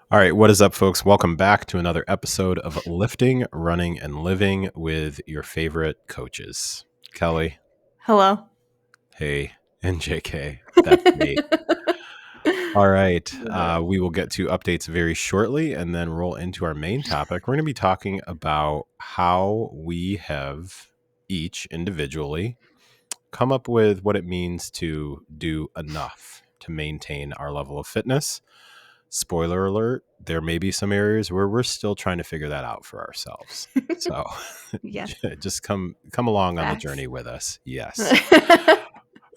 All right, what is up, folks? Welcome back to another episode of Lifting, Running, and Living with your favorite coaches. Kelly, Hello. hey, and JK. That's me. All right, we will get to updates very shortly and then roll into our main topic. We're going to be talking about how we have each individually come up with what it means to do enough to maintain our level of fitness. Spoiler alert, there may be some areas where we're still trying to figure that out for ourselves. So Yes. just come along on the Facts. journey with us. Yes.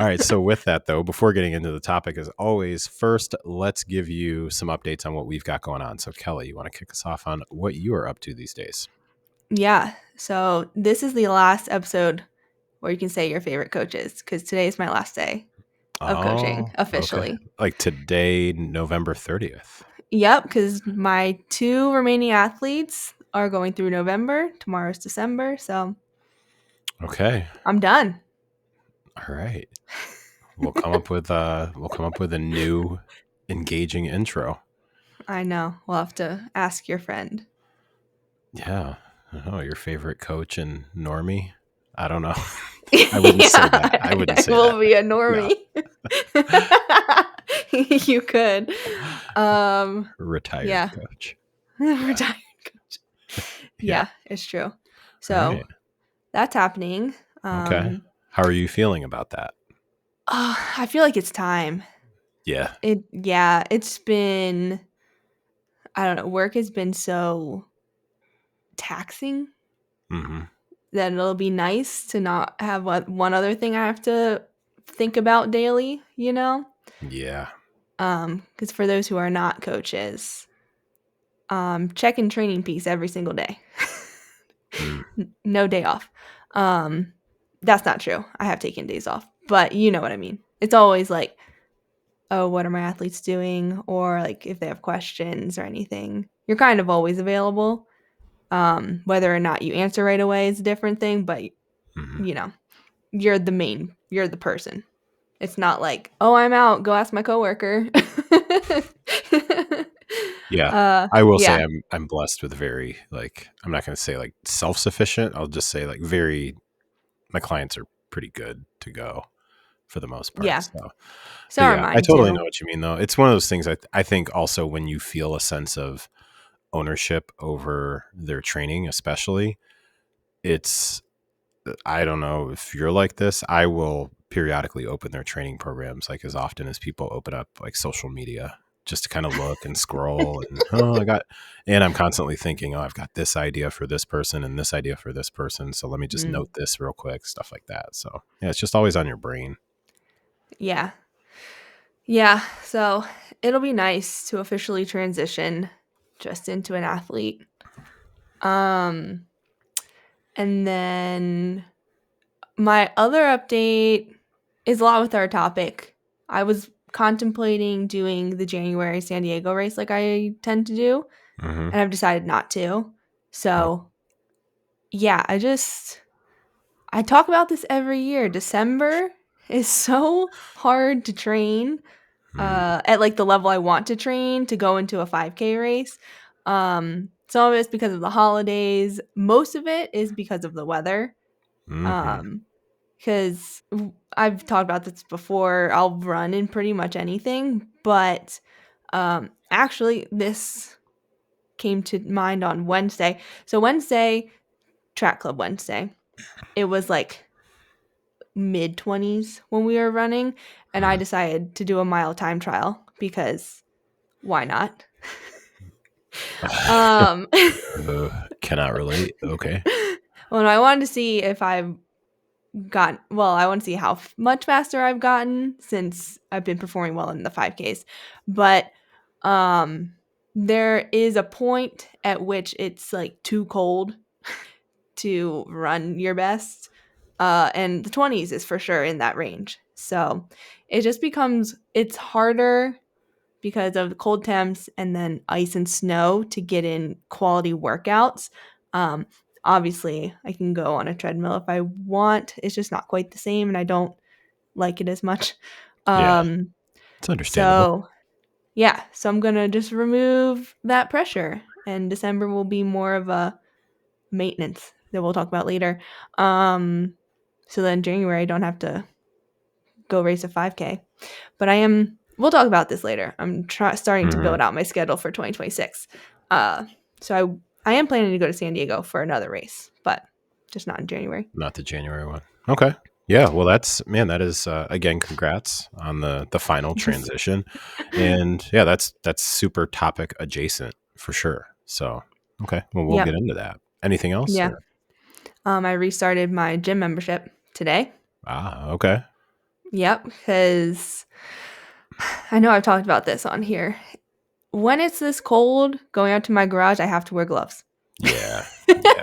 All right. So with that though, before getting into the topic, as always, first let's give you some updates on what we've got going on. So Kelly, you want to kick us off on what you are up to these days? Yeah. So this is the last episode where you can say your favorite coaches because today is my last day of coaching Oh, okay. officially. Like today, November 30th. Yep, because my two remaining athletes are going through November. Tomorrow's December, so Okay. I'm done. All right. We'll come up with a new engaging intro. I know. We'll have to ask your friend. Yeah. Oh, your favorite coach and normie? I don't know. I wouldn't say that. I Yeah, wouldn't I say that. will be a No. normie. You could. Retired Yeah. coach. Yeah. Retired coach. Yeah. Yeah, it's true. All So right. that's happening. Okay. How are you feeling about that? I feel like it's time. Yeah. It's been, I don't know, work has been so taxing Mm-hmm. that it'll be nice to not have one other thing I have to think about daily, you know? Yeah. Because for those who are not coaches, check in training peaks every single day. Mm. No day off. Um, that's not true. I have taken days off, but you know what I mean. It's always like, oh, what are my athletes doing? Or like if they have questions or anything, you're kind of always available. Whether or not you answer right away is a different thing, but Mm-hmm. you know, you're the person. It's not like, oh, I'm out, go ask my coworker. Yeah. I will say Yeah. I'm blessed with very I'm not going to say like self-sufficient. I'll just say like very my clients are pretty good to go for the most part. Yeah. So So but are yeah, I mine totally too. know what you mean though. It's one of those things I think also when you feel a sense of ownership over their training, especially, it's, I don't know if you're like this. I will periodically open their training programs like as often as people open up like social media just to kind of look and scroll and and I'm constantly thinking, oh, I've got this idea for this person and this idea for this person. So let me just Mm, note this real quick, stuff like that. So yeah, it's just always on your brain. yeah. Yeah. So it'll be nice to officially transition just into an athlete. Um, and then my other update is a lot with our topic. I was contemplating doing the January San Diego race like I tend to do, Mm-hmm. and I've decided not to. So, yeah, I talk about this every year. December is so hard to train at like the level I want to train to go into a 5K race. Some of it's because of the holidays. Most of it is because of the weather. Mm-hmm. Um, because I've talked about this before. I'll run in pretty much anything, but actually, this came to mind on Wednesday. So Wednesday, track club Wednesday, it was like mid 20s when we were running, and I decided to do a mile time trial because why not? um, Cannot relate. Okay. well, I wanted to see if I've I want to see how much faster I've gotten since I've been performing well in the 5Ks. But um, there is a point at which it's like too cold to run your best. And the 20s is for sure in that range. So it just becomes, it's harder because of the cold temps and then ice and snow to get in quality workouts. Um, Obviously, I can go on a treadmill if I want. It's just not quite the same, and I don't like it as much. Yeah, Um, it's understandable. so yeah, so I'm gonna just remove that pressure, and December will be more of a maintenance that we'll talk about later. Um, so then January I don't have to go race a 5K. But I am. We'll talk about this later. I'm starting to Hmm. build out my schedule for 2026. Uh, so I am planning to go to San Diego for another race, but just not in January. Not the January one. Okay. Yeah. Well, that's man. That is again. Congrats on the final Thanks. transition, and yeah, that's super topic adjacent for sure. So okay. Well, we'll get Yep. into that. Anything else? Yeah. Or? I restarted my gym membership today. Okay. Yep, because I know I've talked about this on here. When it's this cold, going out to my garage, I have to wear gloves. Yeah. Yeah.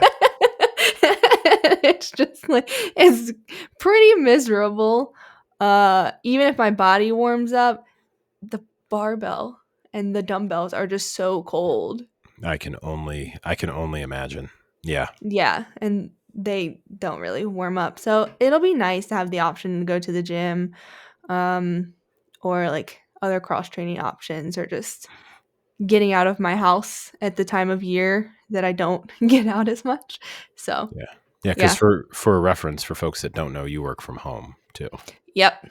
It's just like it's pretty miserable. Even if my body warms up, the barbell and the dumbbells are just so cold. I can only imagine. Yeah. Yeah, and they don't really warm up. So it'll be nice to have the option to go to the gym, um, or like other cross training options, or just getting out of my house at the time of year that I don't get out as much. So Yeah. Yeah. Because yeah, for reference, for folks that don't know, you work from home too. yep.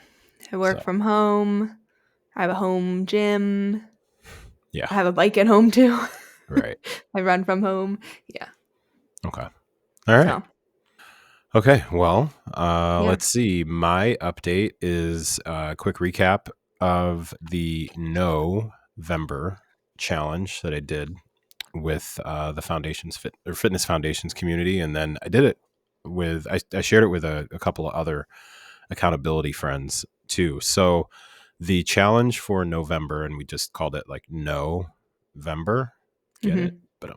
I work So from home. I have a home gym. yeah. I have a bike at home too. Right. I run from home. Yeah. Okay. All right. So Okay, well, yeah. let's see. My update is a quick recap of the November challenge that I did with the Fitness Foundations community, and then I did it with I shared it with a couple of other accountability friends too. So the challenge for November, and we just called it like November. Get it? Hmm. But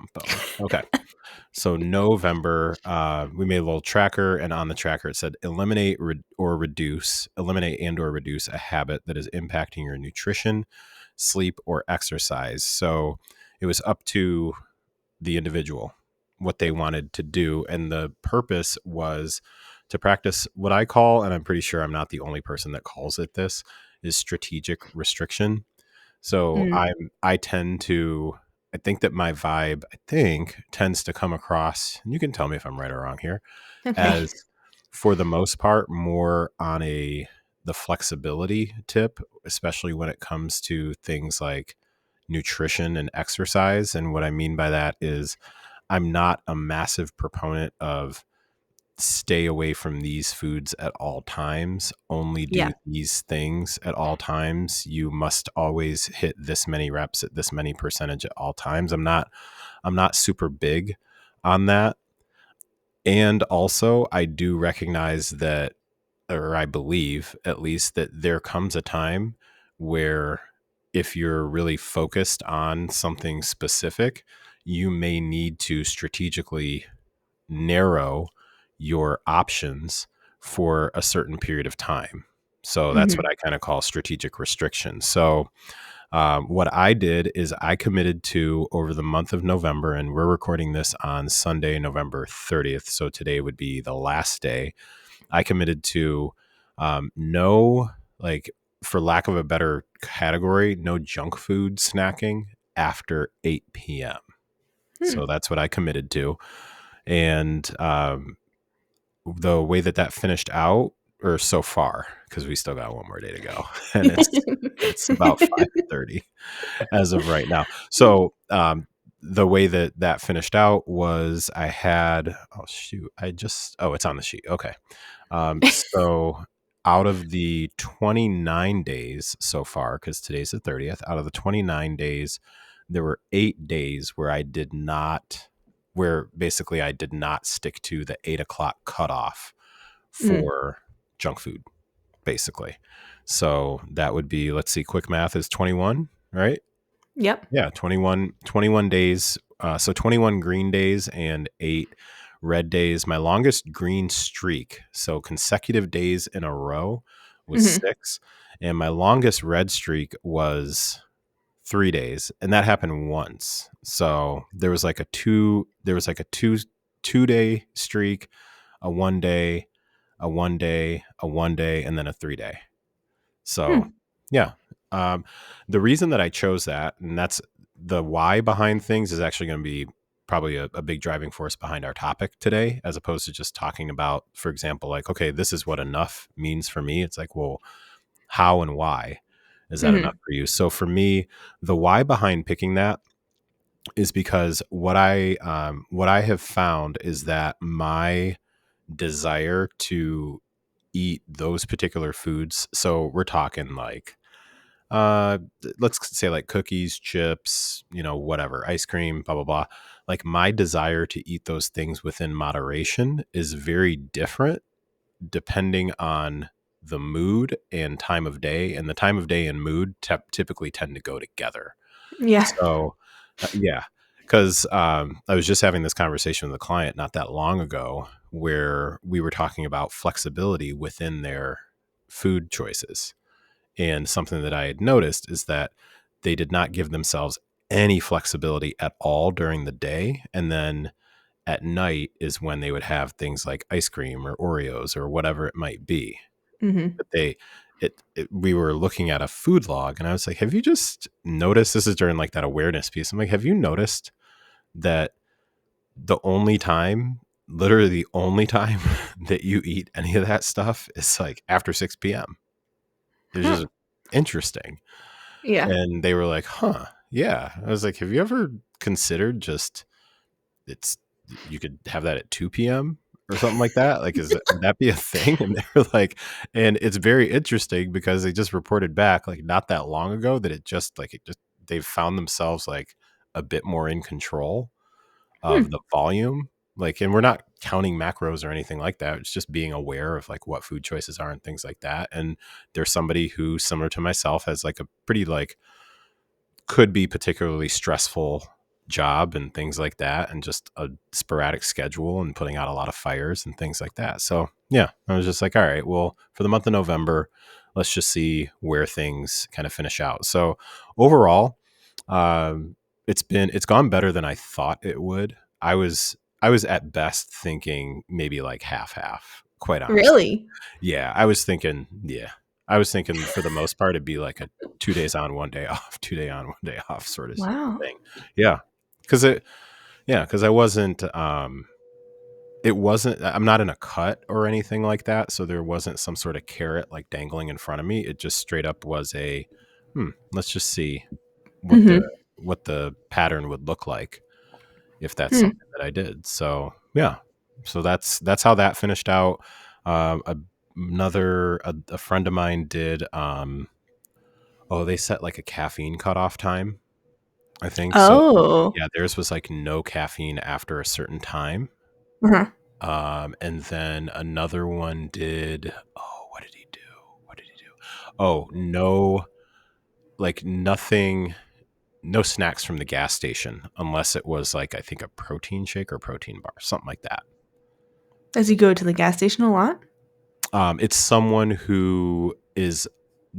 okay. So November, we made a little tracker, and on the tracker it said eliminate and or reduce a habit that is impacting your nutrition, sleep, or exercise. So it was up to the individual what they wanted to do, and the purpose was to practice what I call, and I'm pretty sure I'm not the only person that calls it this, is strategic restriction. So Mm. I tend to I think that my vibe tends to come across, and you can tell me if I'm right or wrong here, Okay. as for the most part more on the flexibility tip, especially when it comes to things like nutrition and exercise. And what I mean by that is I'm not a massive proponent of stay away from these foods at all times, only do Yeah. these things at all times. You must always hit this many reps at this many percentage at all times. I'm not super big on that. And also I do recognize that, or I believe at least, that there comes a time where if you're really focused on something specific, you may need to strategically narrow your options for a certain period of time. So that's what Hmm. I kind of call strategic restriction. So what I did is I committed to, over the month of November, and we're recording this on Sunday, November 30th. So today would be the last day. I committed to no, like, for lack of a better category, no junk food snacking after 8 p.m. Hmm. So that's what I committed to. And the way that finished out, or so far, because we still got one more day to go, and it's about 5:30 as of right now. So the way that finished out was I had, oh shoot, it's on the sheet. Okay. So out of the 29 days so far, because today's the 30th, out of the 29 days, there were 8 days where basically I did not stick to the 8 o'clock cutoff Mm. for junk food, basically. So that would be, let's see, quick math is 21, right? Yep. Yeah, 21 days. So 21 green days and 8 red days. My longest green streak, so consecutive days in a row, was Hmm. 6. And my longest red streak was 3 days. And that happened once. So there was like a 2 day streak, a 1 day, a 1 day, a 1 day, and then a 3 day. So Hmm. yeah. Um, the reason that I chose that, and that's the why behind things, is actually going to be probably a big driving force behind our topic today, as opposed to just talking about, for example, like, okay, this is what enough means for me. It's like, well, how and why is that enough Mhm. for you? So for me, the why behind picking that is because what I have found is that my desire to eat those particular foods. So we're talking like let's say like cookies, chips, whatever, ice cream, blah blah blah. Like my desire to eat those things within moderation is very different depending on the mood and time of day, and the time of day and mood typically tend to go together. Yeah. So yeah, because I was just having this conversation with a client not that long ago where we were talking about flexibility within their food choices. And something that I had noticed is that they did not give themselves any flexibility at all during the day. And then at night is when they would have things like ice cream or Oreos or whatever it might be. Mhm. But we were looking at a food log and I was like, have you just noticed, this is during like that awareness piece. I'm like, have you noticed that the only time, literally the only time that you eat any of that stuff is like after 6 p.m.? It's Huh. just interesting. Yeah. And they were like, huh, yeah. I was like, have you ever considered just it's you could have that at 2 p.m. or something like that? Like, would that be a thing? And they were like, and it's very interesting because they just reported back like not that long ago that they've found themselves like a bit more in control Hmm. of the volume. Like, and we're not counting macros or anything like that. It's just being aware of like what food choices are and things like that. And there's somebody who, similar to myself, has like a pretty like could be particularly stressful job and things like that, and just a sporadic schedule and putting out a lot of fires and things like that. So yeah, I was just like, all right, well, for the month of November, let's just see where things kind of finish out. So overall, um, it's gone better than I thought it would. I was at best thinking maybe like half, quite honestly. Really? Yeah, I was thinking for the most part it'd be like a 2 days on, 1 day off, 2 day on, 1 day off sort of Wow. thing. Yeah, because I wasn't. It wasn't. I'm not in a cut or anything like that, so there wasn't some sort of carrot like dangling in front of me. It just straight up was a, let's just see what the Mhm. what the pattern would look like if that's Hmm. something that I did. So yeah, so that's how that finished out. Um, a, a friend of mine did. Oh, they set like a caffeine cutoff time, I think. So Oh. yeah, theirs was like no caffeine after a certain time. Uh-huh. And then another one did. Oh, what did he do? What did he do? Oh, no, like nothing. No snacks from the gas station unless it was like I think a protein shake or protein bar, something like that. Does he go to the gas station a lot? It's someone who is,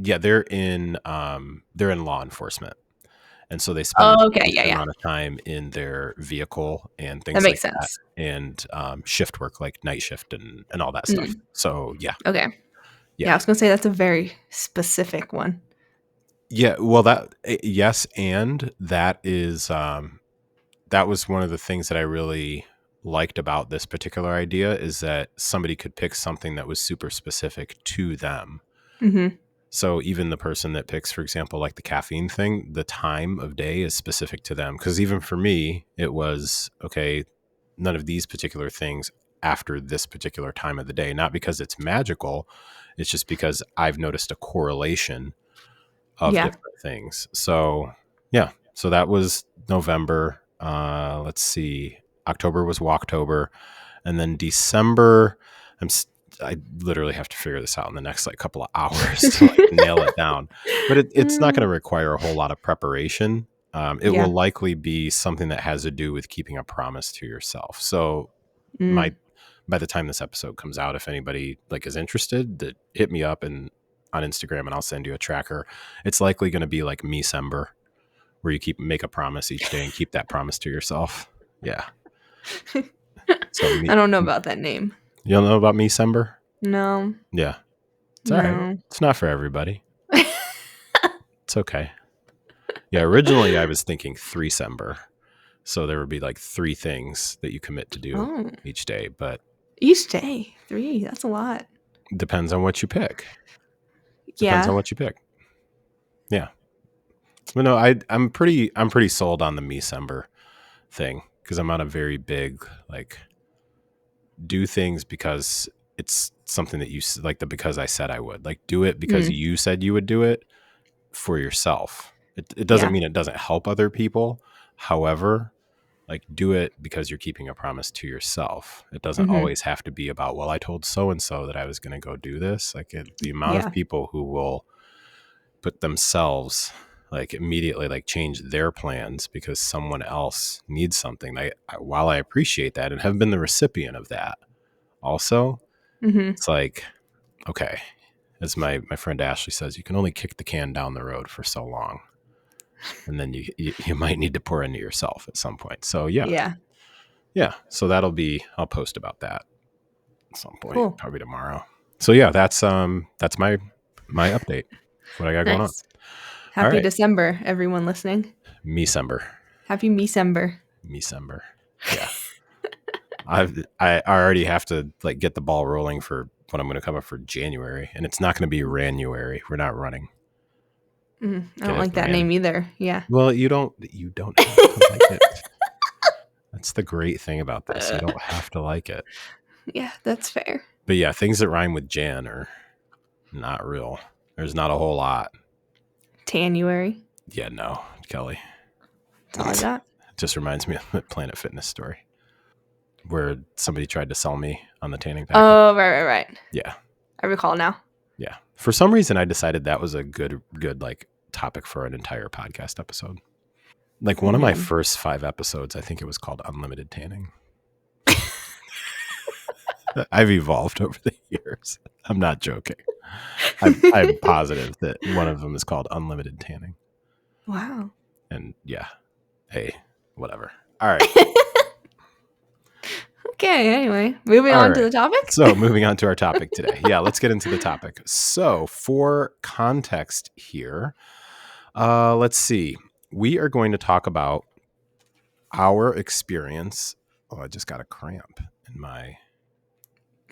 yeah, they're in law enforcement, and so they spend a Oh, okay. Yeah, decent yeah. amount of time in their vehicle and That things makes like that, sense. and shift work like night shift and all that stuff. Mm. So yeah, Okay. Yeah, I yeah, was gonna say that's a very specific one. yeah. Well, yes, and that was one of the things that I really liked about this particular idea is that somebody could pick something that was super specific to them. Mhm. So even the person that picks, for example, like the caffeine thing, the time of day is specific to them. Because even for me, it was okay, none of these particular things after this particular time of the day. Not because it's magical, it's just because I've noticed a correlation of Yeah. different things. So yeah, so that was November. Let's see, October was Walktober, and then December. I literally have to figure this out in the next like couple of hours to like nail it down. But it's not going to Mm. require a whole lot of preparation. It Yeah. will likely be something that has to do with keeping a promise to yourself. So my Mm. by the time this episode comes out, if anybody like is interested, that hit me up and on Instagram and I'll send you a tracker. It's likely going to be like December, where you make a promise each day and keep that promise to yourself. Yeah. So me, I don't know about that name. you don't know about December? No. Yeah. It's all right. No. It's not for everybody. It's okay. Yeah, originally I was thinking 3-sember. So there would be like 3 things that you commit to do Oh, each day, but each day 3. That's a lot. depends on what you pick. Depends on Yeah. what you pick. Yeah. But no, I'm pretty sold on the me-sember thing because I'm on a very big like do things because it's something that you like the because I said I would. Like do it because Mm, you said you would do it for yourself. It doesn't yeah. mean it doesn't help other people. However, like do it because you're keeping a promise to yourself. It doesn't Mhm. always have to be about, well, I told so and so that I was going to go do this. Like the amount of Yeah. people who will put themselves like immediately like change their plans because someone else needs something. While I appreciate that and have been the recipient of that also, Mhm. it's like, okay, as my friend Ashley says, you can only kick the can down the road for so long. And then you might need to pour into yourself at some point. So yeah. Yeah. Yeah. So I'll post about that at some point, Cool. probably tomorrow. So yeah, that's my update. That's what I got going on. Nice. All Happy right. December, everyone listening. Me-sember. Happy Me-sember. Me-sember. Yeah. I already have to like get the ball rolling for what I'm going to come up for January, and it's not going to be Ranuary. We're not running. I Get don't it, like that Ran? name either. Yeah. Well, you don't have to like it. That's the great thing about this. You Uh, don't have to like it. yeah, that's fair. But yeah, things that rhyme with Jan are not real. There's not a whole lot. Tanuary. Yeah, no, Kelly. That's all I It got. just reminds me of the Planet Fitness story where somebody tried to sell me on the tanning package. Oh, right. Yeah, I recall now. yeah. For some reason, I decided that was a good like topic for an entire podcast episode. Like one of my Man. first 5 episodes, I think it was called Unlimited Tanning. I've evolved over the years. I'm not joking. I'm positive that one of them is called Unlimited Tanning. Wow. And yeah, hey, whatever. All right. Okay, anyway, moving All on to right. the topic. So moving on to our topic today. Yeah, let's get into the topic. So for context here, let's see. We are going to talk about our experience. Oh, I just got a cramp in my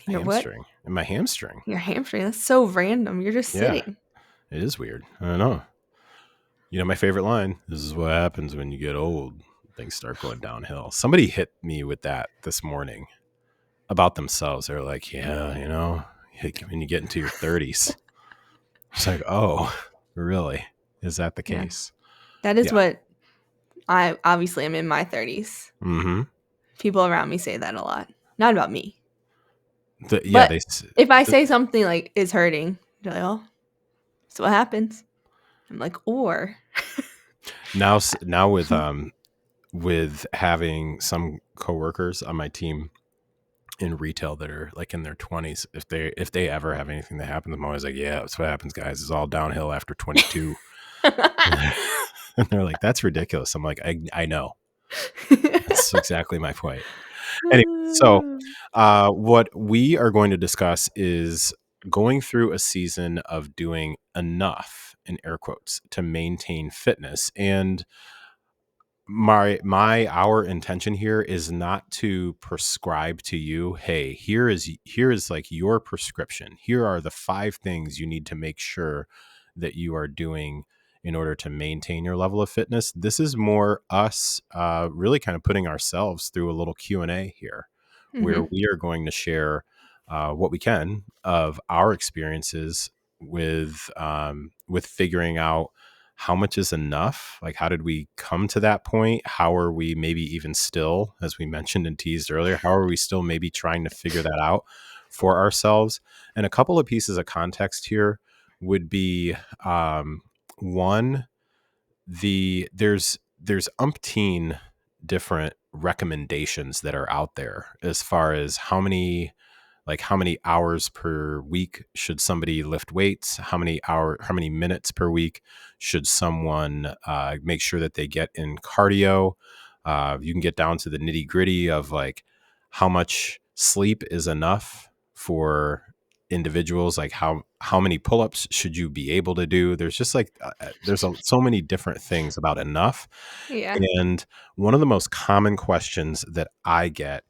Your what? hamstring. In my hamstring. Your hamstring. That's so random. You're just Yeah, sitting. it is weird. I don't know. You know, my favorite line, this is what happens when you get old. Things start going downhill. Somebody hit me with that this morning about themselves. They're like, yeah, you know, when you get into your 30s. It's like, oh, really? Is that the Yeah. case? That is Yeah. what I obviously am in my 30s. Mm-hmm. People around me say that a lot. Not about me. Yeah, But if I say something like is hurting, they're like, oh, that's what happens. I'm like, or now with having some coworkers on my team in retail that are like in their 20s, if they ever have anything that happens, I'm always like, yeah, that's what happens, guys. It's all downhill after 22. And they're like, that's ridiculous. I'm like, I know. That's exactly my point. Anyway, so what we are going to discuss is going through a season of doing enough in air quotes to maintain fitness. And our intention here is not to prescribe to you, hey, here is like your prescription. Here are the 5 things you need to make sure that you are doing in order to maintain your level of fitness. This is more us really kind of putting ourselves through a little Q&A here, where hmm we are going to share what we can of our experiences with figuring out how much is enough? Like, how did we come to that point? How are we maybe even still, as we mentioned and teased earlier, how are we still maybe trying to figure that out for ourselves? And a couple of pieces of context here would be one, there's umpteen different recommendations that are out there as far as how many hours per week should somebody lift weights, how many minutes per week should someone make sure that they get in cardio. You can get down to the nitty gritty of like how much sleep is enough for individuals, like how many pull-ups should you be able to do. There's just like so many different things about enough. Yeah. And one of the most common questions that I get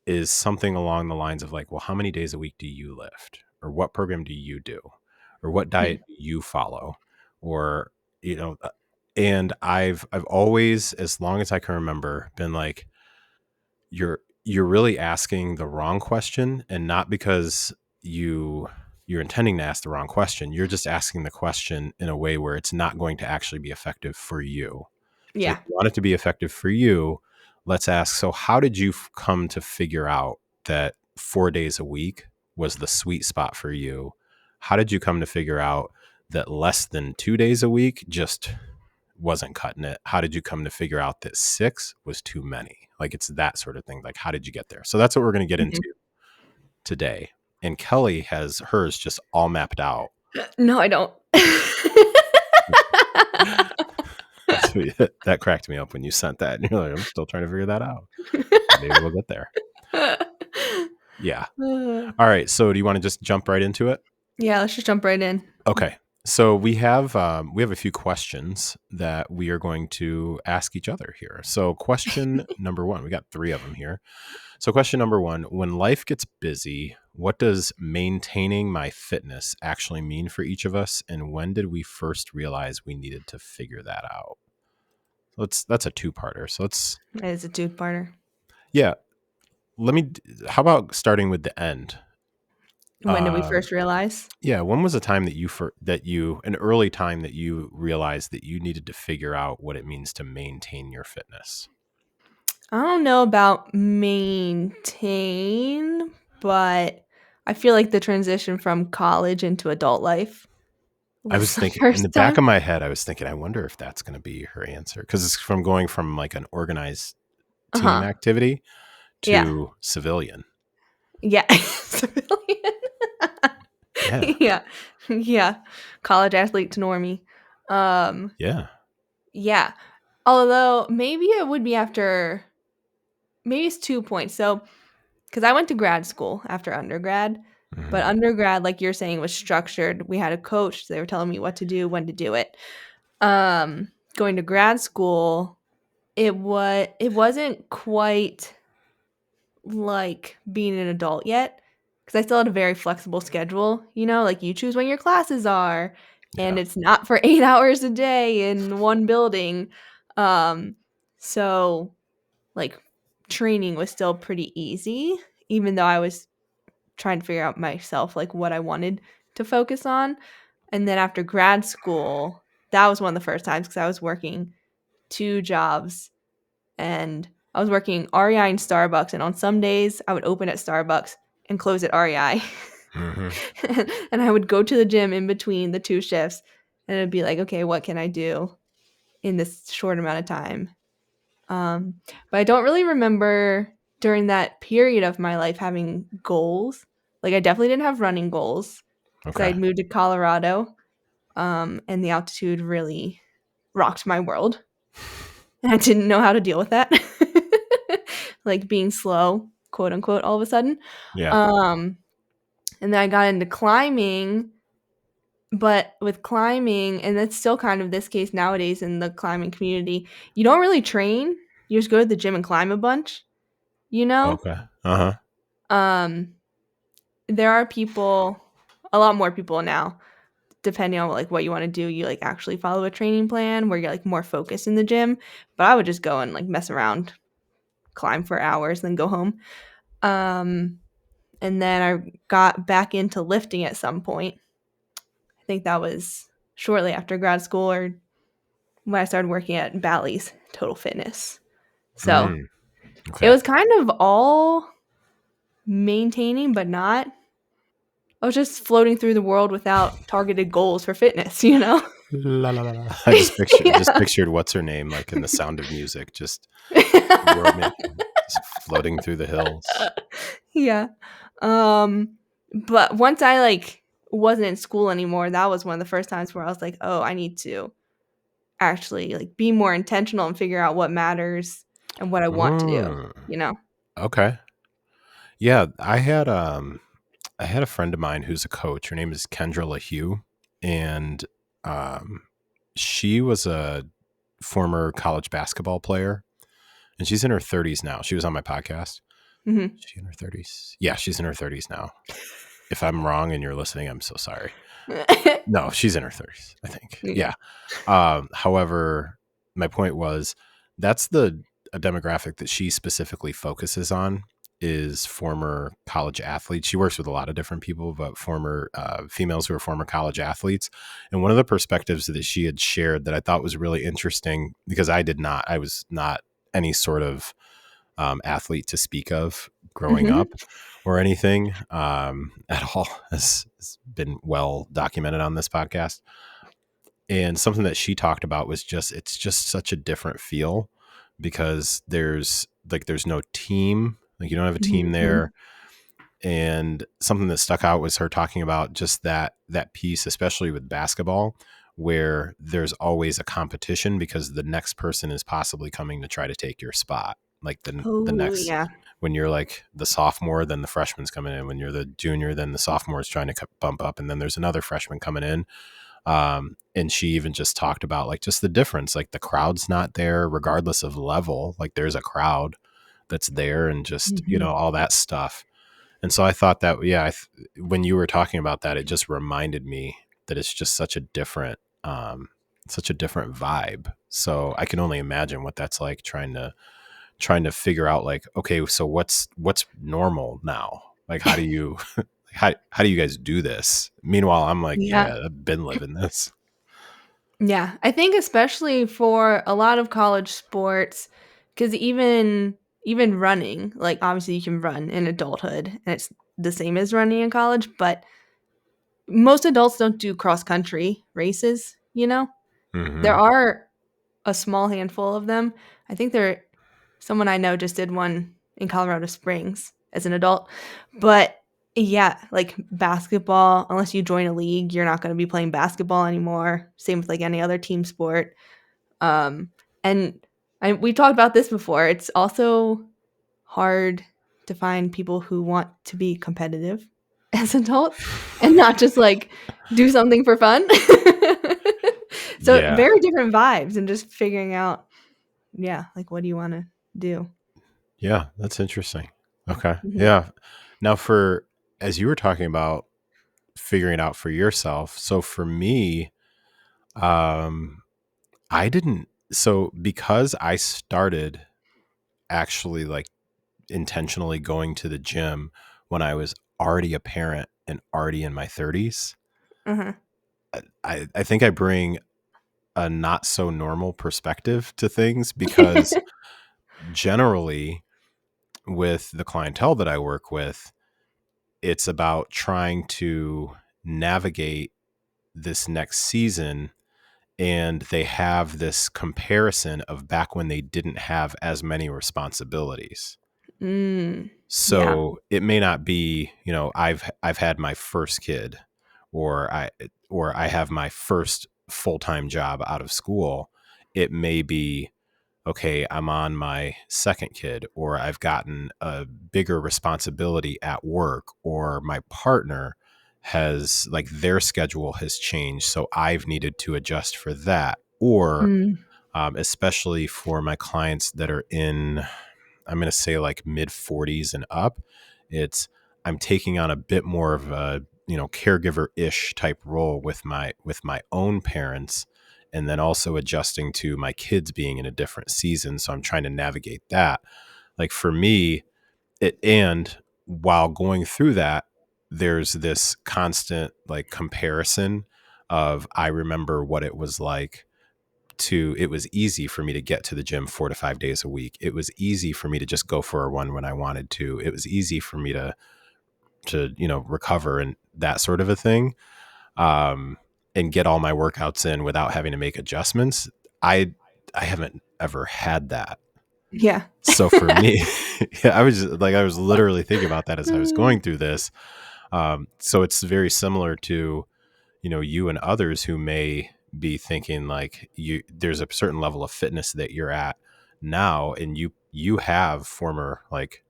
is something along the lines of like, well, how many days a week do you lift, or what program do you do, or what diet do you follow, or you know and I've always, as long as I can remember, been like, you're really asking the wrong question, and not because you're intending to ask the wrong question. You're just asking the question in a way where it's not going to actually be effective for you. So if Yeah. you want it to be effective for you, let's ask, so how did you come to figure out that 4 days a week was the sweet spot for you? How did you come to figure out that less than 2 days a week just wasn't cutting it? How did you come to figure out that 6 was too many? Like, it's that sort of thing. Like, how did you get there? So that's what we're going to get into Mhm. today. And Kelly has hers just all mapped out. No, I don't. That cracked me up when you sent that. And you're like, I'm still trying to figure that out. Maybe we'll get there. Yeah. All right. So do you want to just jump right into it? Yeah, let's just jump right in. Okay. So we have a few questions that we are going to ask each other here. So question number one, we got 3 of them here. So question number one, when life gets busy, what does maintaining my fitness actually mean for each of us? And when did we first realize we needed to figure that out? That's a two-parter. So That is a two-parter. yeah, how about starting with the end? When did we first realize? Yeah, when was the time that an early time that you realized that you needed to figure out what it means to maintain your fitness? I don't know about maintain, but I feel like the transition from college into adult life I was was the thinking, in the first back time. of my head, I was thinking, I wonder if that's going to be her answer, because it's from going from like an organized team Uh-huh. activity Yeah. to civilian. Yeah. Civilian. Yeah. Yeah. Yeah. College athlete to normie. Um, Yeah. yeah. Although maybe it would be after maybe it's 2 points. So, because I went to grad school after undergrad, but Hmm. undergrad, like you're saying, was structured. We had a coach. So they were telling me what to do, when to do it. Going to grad school, it wasn't quite like being an adult yet, because I still had a very flexible schedule. Like you choose when your classes are, and Yeah. it's not for 8 hours a day in one building. Um, so like training was still pretty easy, even though I was trying to figure out myself like what I wanted to focus on. And then after grad school, that was one of the first times because I was working 2 jobs, and I was working REI and Starbucks. And on some days, I would open at Starbucks and close at REI. Hmm. And I would go to the gym in between the 2 shifts, and it'd be like, okay, what can I do in this short amount of time? Um, but I don't really remember during that period of my life having goals. Like I definitely didn't have running goals because Okay. I'd moved to Colorado, and the altitude really rocked my world, and I didn't know how to deal with that, like being slow, quote unquote, all of a sudden. Yeah. Um, and then I got into climbing, but with climbing, and that's still kind of this case nowadays in the climbing community, you don't really train. You just go to the gym and climb a bunch, you know? Okay. Uh-huh. Um, there are people, a lot more people now, depending on like what you want to do, you like actually follow a training plan where you're like more focused in the gym. But I would just go and like mess around, climb for hours, then go home. Um, and then I got back into lifting at some point. I think that was shortly after grad school or when I started working at Bally's Total Fitness. So Mm, it okay. was kind of all maintaining, but not. I was just floating through the world without targeted goals for fitness, you know? La, la, la, la. I just pictured just Yeah. pictured what's her name, like in The Sound of Music, just world making, just floating through the hills. Yeah. But once I like wasn't in school anymore, that was one of the first times where I was like, "Oh, I need to actually like be more intentional and figure out what matters and what I want to do," Mm, you know? okay. Yeah, I had I had a friend of mine who's a coach. Her name is Kendra LaHue, and um, she was a former college basketball player, and she's in her 30s now. She was on my podcast. Hmm. Is she in her 30s? Yeah, she's in her 30s now. If I'm wrong and you're listening, I'm so sorry. No, she's in her 30s, I think. Yeah. Yeah. However, my point was that's the a demographic that she specifically focuses on is former college athletes. She works with a lot of different people, but former females who are former college athletes. And one of the perspectives that she had shared that I thought was really interesting because I was not any sort of athlete to speak of growing Hmm. up or anything at all has been well documented on this podcast. And something that she talked about was just it's just such a different feel because there's no team, like you don't have a team Hmm. there. And something that stuck out was her talking about just that piece, especially with basketball, where there's always a competition because the next person is possibly coming to try to take your spot. Like the Oh, next yeah. when you're like the sophomore, then the freshman's coming in. When you're the junior, then the sophomore is trying to bump up, and then there's another freshman coming in. And she even just talked about like just the difference, like the crowd's not there regardless of level. Like there's a crowd that's there, and just Hmm. all that stuff. And so I thought that, yeah, when you were talking about that, it just reminded me that it's just such a different vibe. So I can only imagine what that's like trying to figure out like, okay, so what's normal now? Like, how do you, how do you guys do this? Meanwhile, I'm like, Yeah. yeah, I've been living this. Yeah. I think especially for a lot of college sports, because even running, like obviously you can run in adulthood and it's the same as running in college, but most adults don't do cross country races, you know? There Hmm. are a small handful of them. I think someone I know just did one in Colorado Springs as an adult. But yeah, like basketball, unless you join a league, you're not going to be playing basketball anymore. Same with like any other team sport. Um, and we talked about this before. It's also hard to find people who want to be competitive as adults and not just like do something for fun. So Yeah. very different vibes and just figuring out, yeah, like what do you want to do? Yeah. That's interesting. Okay. Mhm. Yeah. Now as you were talking about figuring it out for yourself. So for me, um, I didn't. So because I started actually like intentionally going to the gym when I was already a parent and already in my 30s, Uh-huh. I think I bring a not so normal perspective to things because generally with the clientele that I work with, it's about trying to navigate this next season, and they have this comparison of back when they didn't have as many responsibilities. Mm. Yeah. So it may not be, I've had my first kid, or I have my first full-time job out of school. It may be, okay, I'm on my second kid, or I've gotten a bigger responsibility at work, or my partner has like their schedule has changed. So I've needed to adjust for that. Or Mm. especially for my clients that are in, I'm going to say like mid 40s and up, it's I'm taking on a bit more of a, caregiver ish type role with my own parents, and then also adjusting to my kids being in a different season. So I'm trying to navigate that. Like for me, and while going through that, there's this constant like comparison of I remember what it was like it was easy for me to get to the gym 4 to 5 days a week. It was easy for me to just go for a run when I wanted to. It was easy for me to recover and that sort of a thing, um, and get all my workouts in without having to make adjustments. I haven't ever had that. Yeah. So for me, yeah, I was literally thinking about that as I was going through this. So it's very similar to, you and others who may be thinking like there's a certain level of fitness that you're at now, and you have former like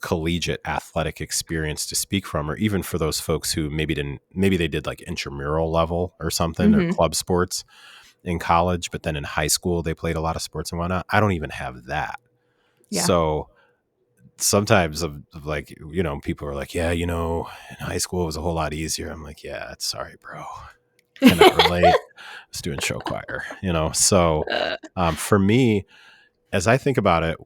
collegiate athletic experience to speak from, or even for those folks who maybe they did like intramural level or something, or Mhm. club sports in college, but then in high school they played a lot of sports and whatnot. I don't even have that. Yeah. So sometimes of like, people are like, yeah, in high school it was a whole lot easier. I'm like, yeah, sorry, bro. Cannot relate. I was doing show choir, So Uh, for me, as I think about it,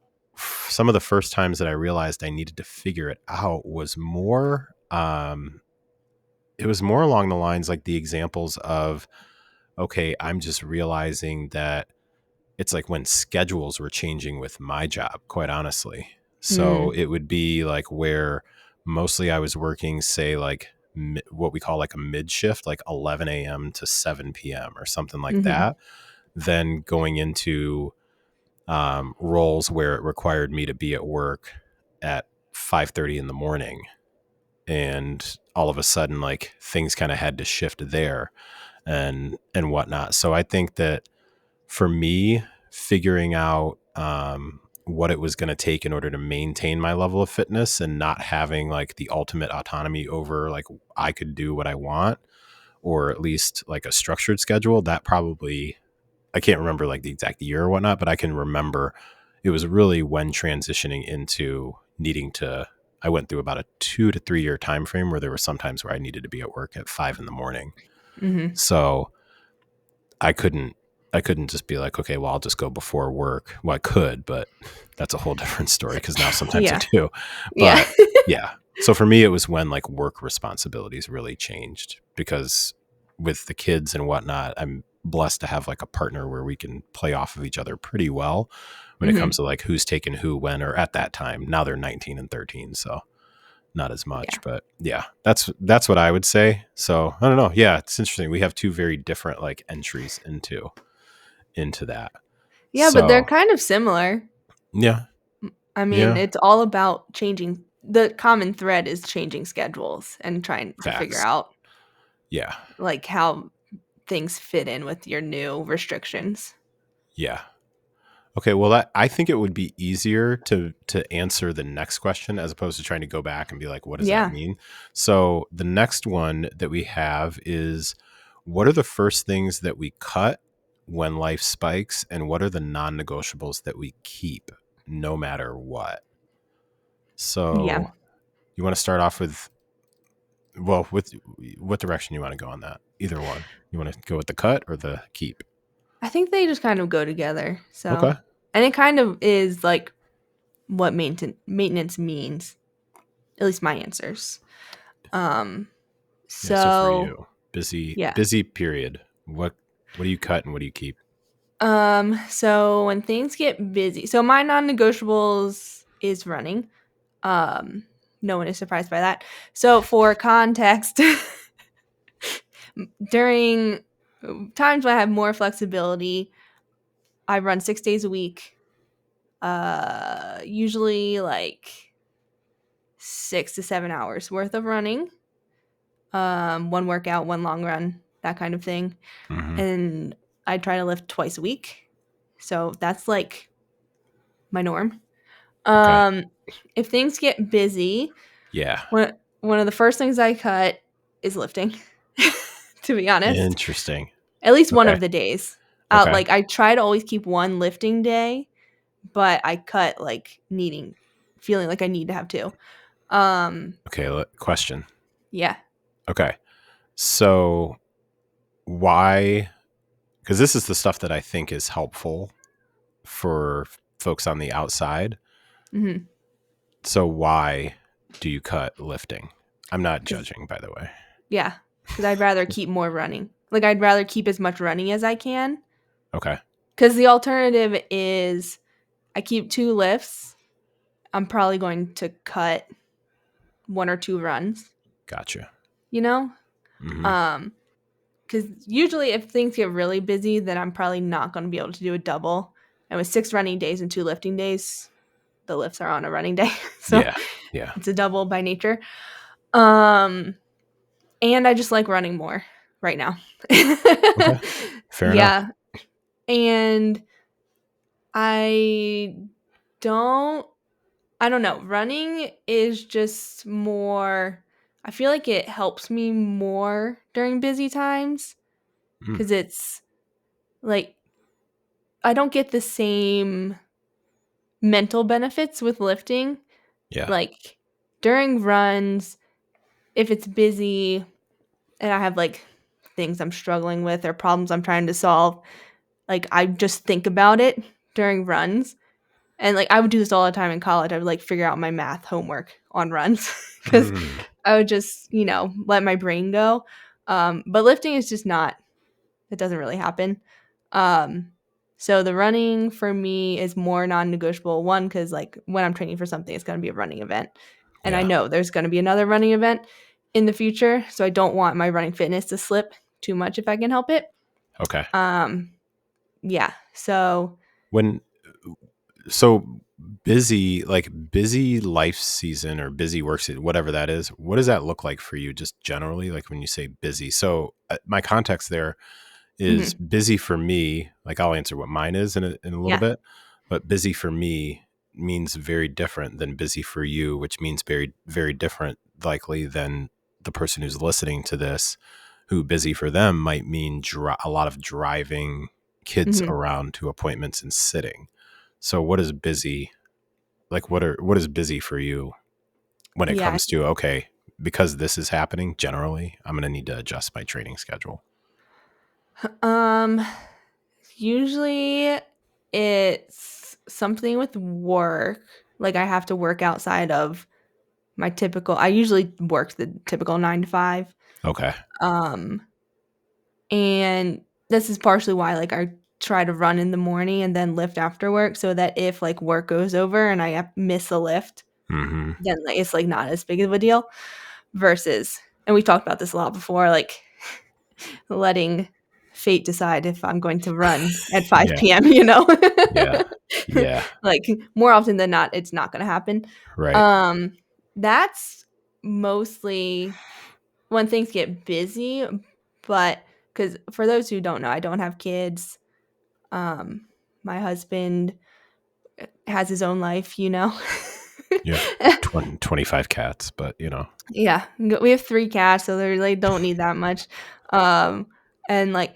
some of the first times that I realized I needed to figure it out was more, it was more along the lines like the examples of, okay, I'm just realizing that it's like when schedules were changing with my job, quite honestly. So mm. it would be like where mostly I was working, say, like what we call like a mid shift, like 11 a.m. to 7 p.m. or something like Mhm. that. Then going into roles where it required me to be at work at 5:30 in the morning, and all of a sudden, like things kind of had to shift there and whatnot. So I think that for me, figuring out what it was going to take in order to maintain my level of fitness and not having like the ultimate autonomy over like I could do what I want, or at least like a structured schedule, that probably, I can't remember like the exact year or whatnot, but I can remember it was really when transitioning into needing to, I went through about a 2 to 3 year time frame where there were some times where I needed to be at work at 5 in the morning. Mhm. So I couldn't I couldn't just be like, okay, well, I'll just go before work. Well, I could, but that's a whole different story because now sometimes I Yeah. do. Yeah. But yeah. So for me, it was when like work responsibilities really changed, because with the kids and whatnot, I'm blessed to have like a partner where we can play off of each other pretty well when it comes Mhm. to like who's taking who when, or at that time. Now they're 19 and 13. So not as Yeah. much, but yeah, that's what I would say. So I don't know. Yeah, it's interesting. We have two very different like entries into that. Yeah, but they're So kind of similar. yeah, I mean, yeah, it's all about changing. The common thread is changing schedules and trying to figure facts. out Yeah, like how things fit in with your new restrictions. yeah. Okay, well, I think it would be easier to answer the next question as opposed to trying to go back and be like, what does that Yeah. mean? So the next one that we have is, what are the first things that we cut when life spikes, and what are the non-negotiables that we keep no matter what? Yeah. So you want to start off with, well, with what direction you want to go on that? Either one. You want to go with the cut or the keep? I think they just kind of go together. So, Okay. and it kind of is like what maintenance means. At least my answers. Um Yeah. So for so you, busy, yeah. busy period. What do you cut and what do you keep? So when things get busy, so my non-negotiables is running. No one is surprised by that. So for context, during times when I have more flexibility, I run 6 days a week. Usually like 6 to 7 hours worth of running. One workout, one long run, that kind of thing. Hmm. And I try to lift twice a week. So that's like my norm. Okay. Um, if things get busy, Yeah. one of the first things I cut is lifting. To be honest, Interesting. at least one Okay. of the days. Okay. Like I try to always keep one lifting day, but I cut like feeling like I need to have two. Um, Okay. Question. yeah. Okay. So why? Because this is the stuff that I think is helpful for folks on the outside. Hmm. So why do you cut lifting? I'm not Cause judging, by the way. yeah, because I'd rather keep more running. Like I'd rather keep as much running as I can. Okay. Because the alternative is I keep two lifts. I'm probably going to cut one or two runs, Gotcha. you know? Hmm. Um, because usually if things get really busy, then I'm probably not going to be able to do a double. And with 6 running days and 2 lifting days, the lifts are on a running day. So Yeah. Yeah. it's a double by nature. Um, and I just like running more right now. Okay. Fair enough. Yeah. And I don't. I don't know. Running is just more, I feel like it helps me more during busy times Mm, because it's like I don't get the same mental benefits with lifting. yeah. Like during runs, if it's busy and I have like things I'm struggling with or problems I'm trying to solve, like I just think about it during runs. And like I would do this all the time in college. I would like figure out my math homework on runs because Mm, I would just, let my brain go. But lifting is just not, it doesn't really happen. Um, so the running for me is more non-negotiable. One, because like when I'm training for something, it's going to be a running event, and I yeah. know there's going to be another running event in the future. So I don't want my running fitness to slip too much if I can help it. Okay. Um, yeah. So When so busy, like busy life season or busy work season, whatever that is, what does that look like for you just generally, like when you say busy? So my context there is mhm, busy for me. Like I'll answer what mine is in a little yeah. bit, but busy for me means very different than busy for you, which means very, very different likely than the person who's listening to this, who busy for them might mean a lot of driving kids Hmm. around to appointments and sitting. So what is busy? Like what is busy for you when it Yeah. comes to, okay, because this is happening generally, I'm going to need to adjust my training schedule. Um, Usually it's something with work. Like I have to work outside of my typical, I usually work the typical 9 to 5. Okay. Um, and this is partially why like I try to run in the morning and then lift after work so that if like work goes over and miss a lift, Mm-hmm. then like it's like not as big of a deal versus, and we talked about this a lot before, like letting fate decide if I'm going to run at Yeah. 5 p.m., you know? Yeah. Yeah. Like more often than not, it's not going to happen. Right. Um, that's mostly when things get busy, but because for those who don't know, I don't have kids. My husband has his own life, you know? You have 25 cats, but Yeah, we have 3 cats, so they really don't need that much. Um, and like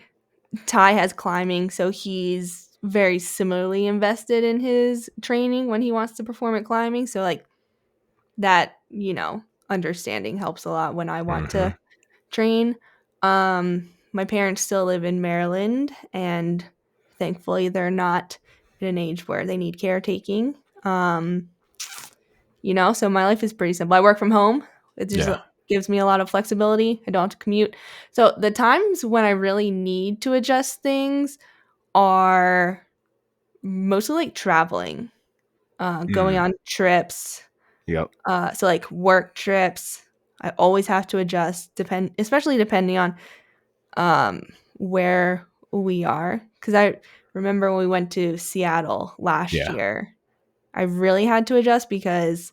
Ty has climbing, so he's very similarly invested in his training when he wants to perform at climbing. So like that, understanding helps a lot when I want hmm to train. My parents still live in Maryland, and thankfully they're not at an age where they need caretaking. Um, so my life is pretty simple. I work from home. It just Yeah. gives me a lot of flexibility. I don't have to commute. So the times when I really need to adjust things are mostly like traveling, going Mm. on trips. Yep. So like work trips, I always have to adjust, especially depending on where we are. Because I remember when we went to Seattle last Yeah. year, I really had to adjust because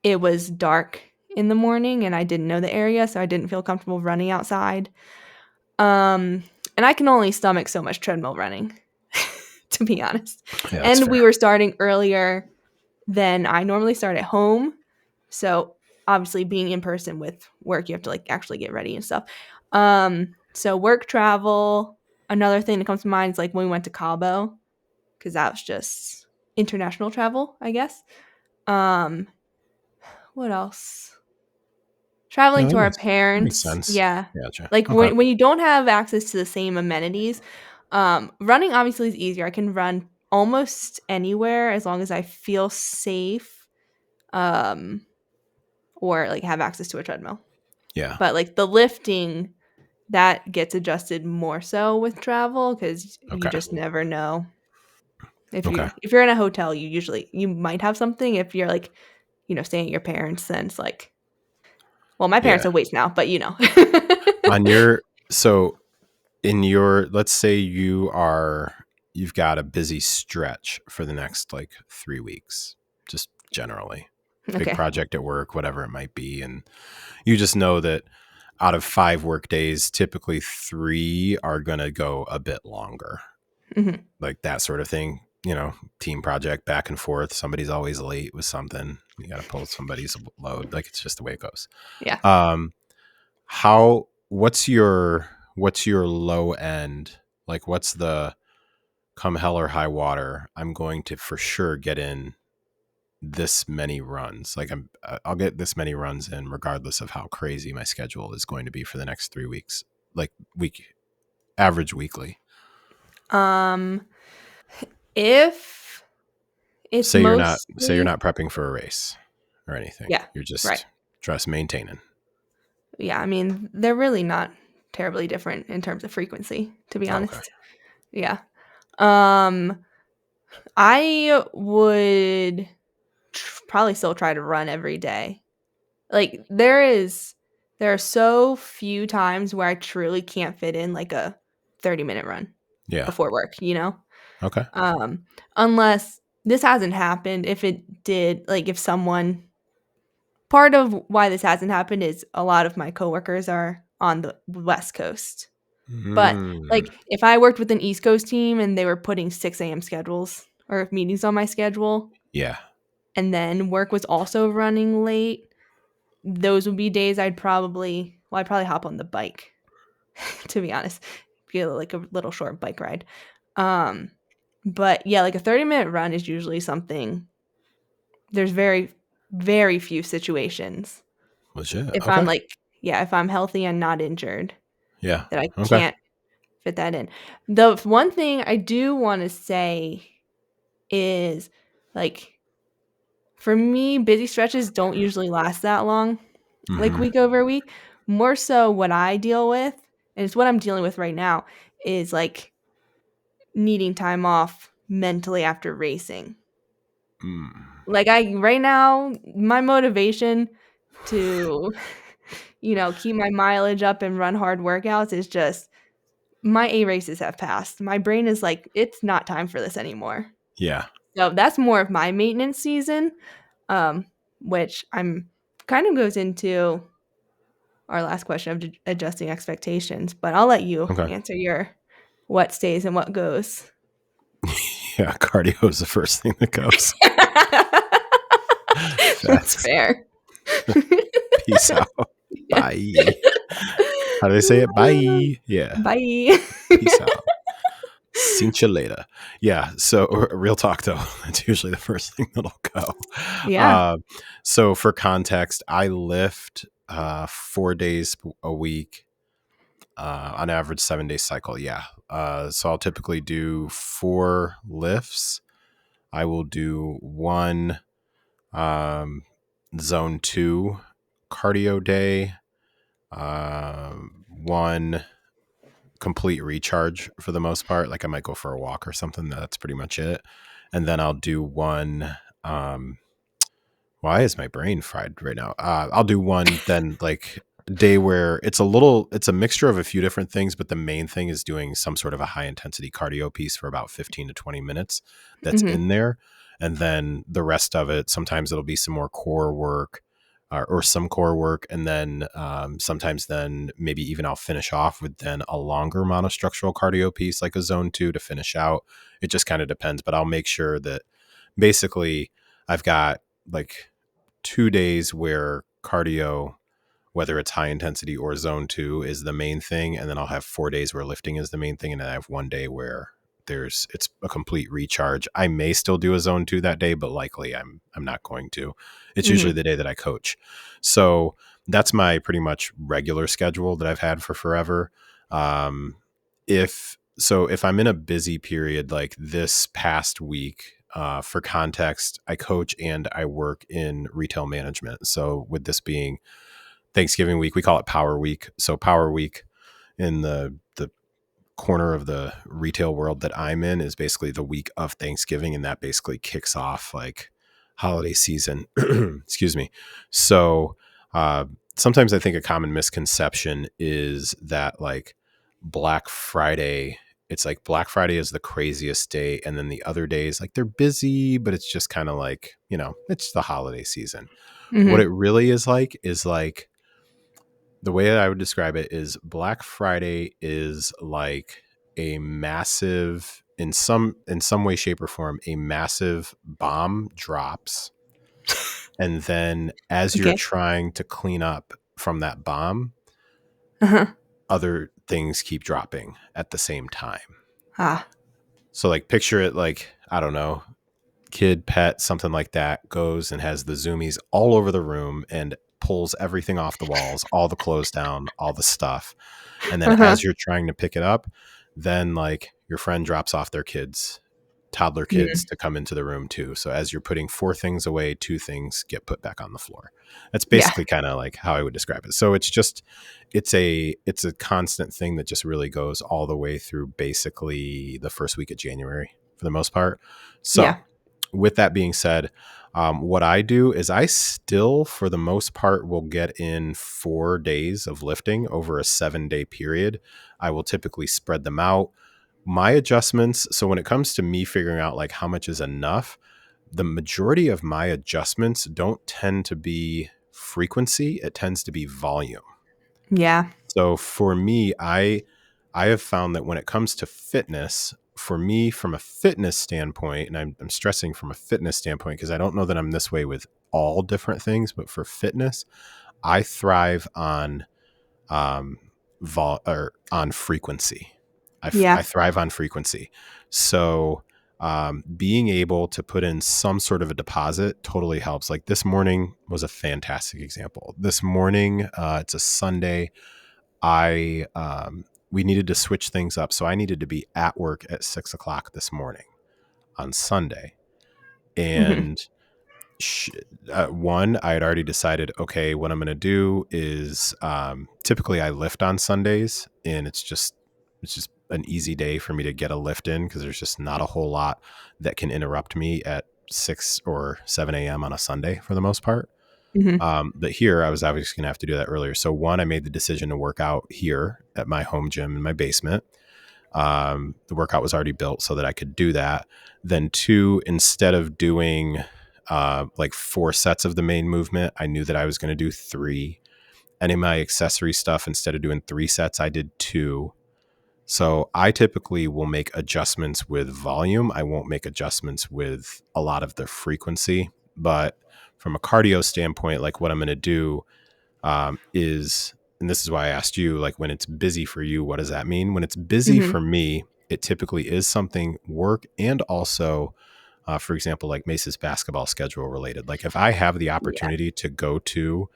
it was dark in the morning and I didn't know the area, so I didn't feel comfortable running outside. Um, and I can only stomach so much treadmill running, to be honest. Yeah, that's And fair. we were starting earlier than I normally start at home. So obviously being in person with work, you have to like actually get ready and stuff. So work travel, another thing that comes to mind is like when we went to Cabo, because that was just international travel, I guess. Um, what else? Yeah, Traveling to that our makes parents, sense. yeah. Gotcha. Like Okay. when you don't have access to the same amenities, running obviously is easier. I can run almost anywhere as long as I feel safe, um, or like have access to a treadmill. Yeah. But like the lifting, that gets adjusted more so with travel because you Okay. just never know. Okay. If you're in a hotel, you might have something. If you're like, staying at your parents, then it's like, well, my parents Yeah. have weights now, but you know. On your so in your let's say you've got a busy stretch for the next like 3 weeks, just generally. Big Okay. project at work, whatever it might be. And you just know that out of 5 work days, typically 3 are gonna go a bit longer. Mhm. Like that sort of thing. team project back and forth. Somebody's always late with something. You got to pull somebody's load. Like, it's just the way it goes. Yeah. Um, what's your low end? Like, what's the come hell or high water? I'm going to for sure get in this many runs. Like, I'll get this many runs in regardless of how crazy my schedule is going to be for the next 3 weeks. Like, average weekly. Um, if it's Say you're mostly, not prepping for a race or anything. yeah, You're right. just maintaining. Yeah, I mean, they're really not terribly different in terms of frequency, to be Okay. honest. Yeah. Um, I would probably still try to run every day. Like there are so few times where I truly can't fit in like a 30-minute run Yeah. before work, you know? Okay. Um, unless this hasn't happened. If it did, like if someone part of why this hasn't happened is a lot of my coworkers are on the West Coast. But Mm, like if I worked with an East Coast team and they were putting 6 a.m. schedules or meetings on my schedule yeah. and then work was also running late, those would be days I'd probably hop on the bike, to be honest. Feel like a little short bike ride. Um, but yeah, like a 30-minute run is usually something there's very, very few situations. Legit. If I'm Okay. like, yeah, if I'm healthy and not injured, Yeah. that I Okay. can't fit that in. The one thing I do want to say is like for me, busy stretches don't usually last that long, like Mm-hmm. week over week. More so, what I deal with, and it's what I'm dealing with right now, is like needing time off mentally after racing. Mm. Like I right now, my motivation to, keep my mileage up and run hard workouts is just my A races have passed. My brain is like, it's not time for this anymore. Yeah. So that's more of my maintenance season, um, which I'm kind of goes into our last question of adjusting expectations. But I'll let you Okay. answer your what stays and what goes. Yeah. Cardio is the first thing that goes. That's Facts. fair. Peace out. Yeah. Bye. How do they say it? Bye. Yeah. Bye. Peace out. See you later. Yeah. So, real talk though, that's usually the first thing that'll go. Yeah. Uh, so, for context, I lift 4 days a week, on average 7 day cycle. Yeah. So I'll typically do 4 lifts. I will do one um, zone 2 cardio day, one complete recharge for the most part. Like, I might go for a walk or something. That's pretty much it. And then I'll do one. Why is my brain fried right now? I'll do one then, like, day where it's a mixture of a few different things, but the main thing is doing some sort of a high intensity cardio piece for about 15 to 20 minutes that's Hmm. in there. And then the rest of it, sometimes it'll be some more core work, or some core work. And then sometimes then maybe even I'll finish off with then a longer monostructural cardio piece, like a zone 2 to finish out. It just kind of depends, but I'll make sure that basically I've got like 2 days where cardio, whether it's high intensity or zone 2, is the main thing. And then I'll have 4 days where lifting is the main thing. And then I have one day where it's a complete recharge. I may still do a zone 2 that day, but likely I'm not going to. It's usually Hmm. the day that I coach. So that's my pretty much regular schedule that I've had for forever. Um, if I'm in a busy period like this past week, for context, I coach and I work in retail management. So with this being Thanksgiving week, we call it Power Week. So Power Week in the corner of the retail world that I'm in is basically the week of Thanksgiving, and that basically kicks off like holiday season. Excuse me. So uh, sometimes I think a common misconception is that like Black Friday, it's like Black Friday is the craziest day, and then the other days like they're busy, but it's just kind of like, it's the holiday season. What it Hmm. really is like the way that I would describe it is Black Friday is like a massive in some way, shape, or form, a massive bomb drops, and then as you're Okay. trying to clean up from that bomb, Uh-huh. other things keep dropping at the same time. Ah. So like picture it like, I don't know, kid, pet, something like that goes and has the zoomies all over the room and pulls everything off the walls, all the clothes down, all the stuff. And then Uh-huh. as you're trying to pick it up, then like your friend drops off their kids, toddler kids, Mm. to come into the room too. So as you're putting 4 things away, 2 things get put back on the floor. That's Yeah. basically kind of like how I would describe it. So it's a constant thing that just really goes all the way through basically the first week of January for the most part. So Yeah. with that being said, what I do is I still, for the most part, will get in 4 days of lifting over a 7-day period. I will typically spread them out. My adjustments, so when it comes to me figuring out like how much is enough, the majority of my adjustments don't tend to be frequency, it tends to be volume. Yeah. So for me, I have found that when it comes to fitness, for me, from a fitness standpoint, and I'm stressing from a fitness standpoint because I don't know that I'm this way with all different things, but for fitness, I thrive on or on frequency. I Yeah. thrive on frequency. So being able to put in some sort of a deposit totally helps. Like this morning was a fantastic example. This morning, it's a Sunday. I we needed to switch things up, so I needed to be at work at 6 o'clock this morning on Sunday. Mhm. And sh- one, I had already decided, okay, what I'm going to do is typically I lift on Sundays, and it's just an easy day for me to get a lift in because there's just not a whole lot that can interrupt me at 6 or 7 a.m. on a Sunday for the most part. Mhm. But here I was obviously going to have to do that earlier. So one, I made the decision to work out here at my home gym in my basement. The workout was already built so that I could do that. Then two, instead of doing like 4 sets of the main movement, I knew that I was going to do 3. And in my accessory stuff, instead of doing 3 sets, I did 2. So I typically will make adjustments with volume. I won't make adjustments with a lot of the frequency. But from a cardio standpoint, like what I'm going to do is, and this is why I asked you, like when it's busy for you, what does that mean? When it's busy Mhm. for me, it typically is something work and also, for example, like Mace's basketball schedule related. Like if I have the Yeah. opportunity to go to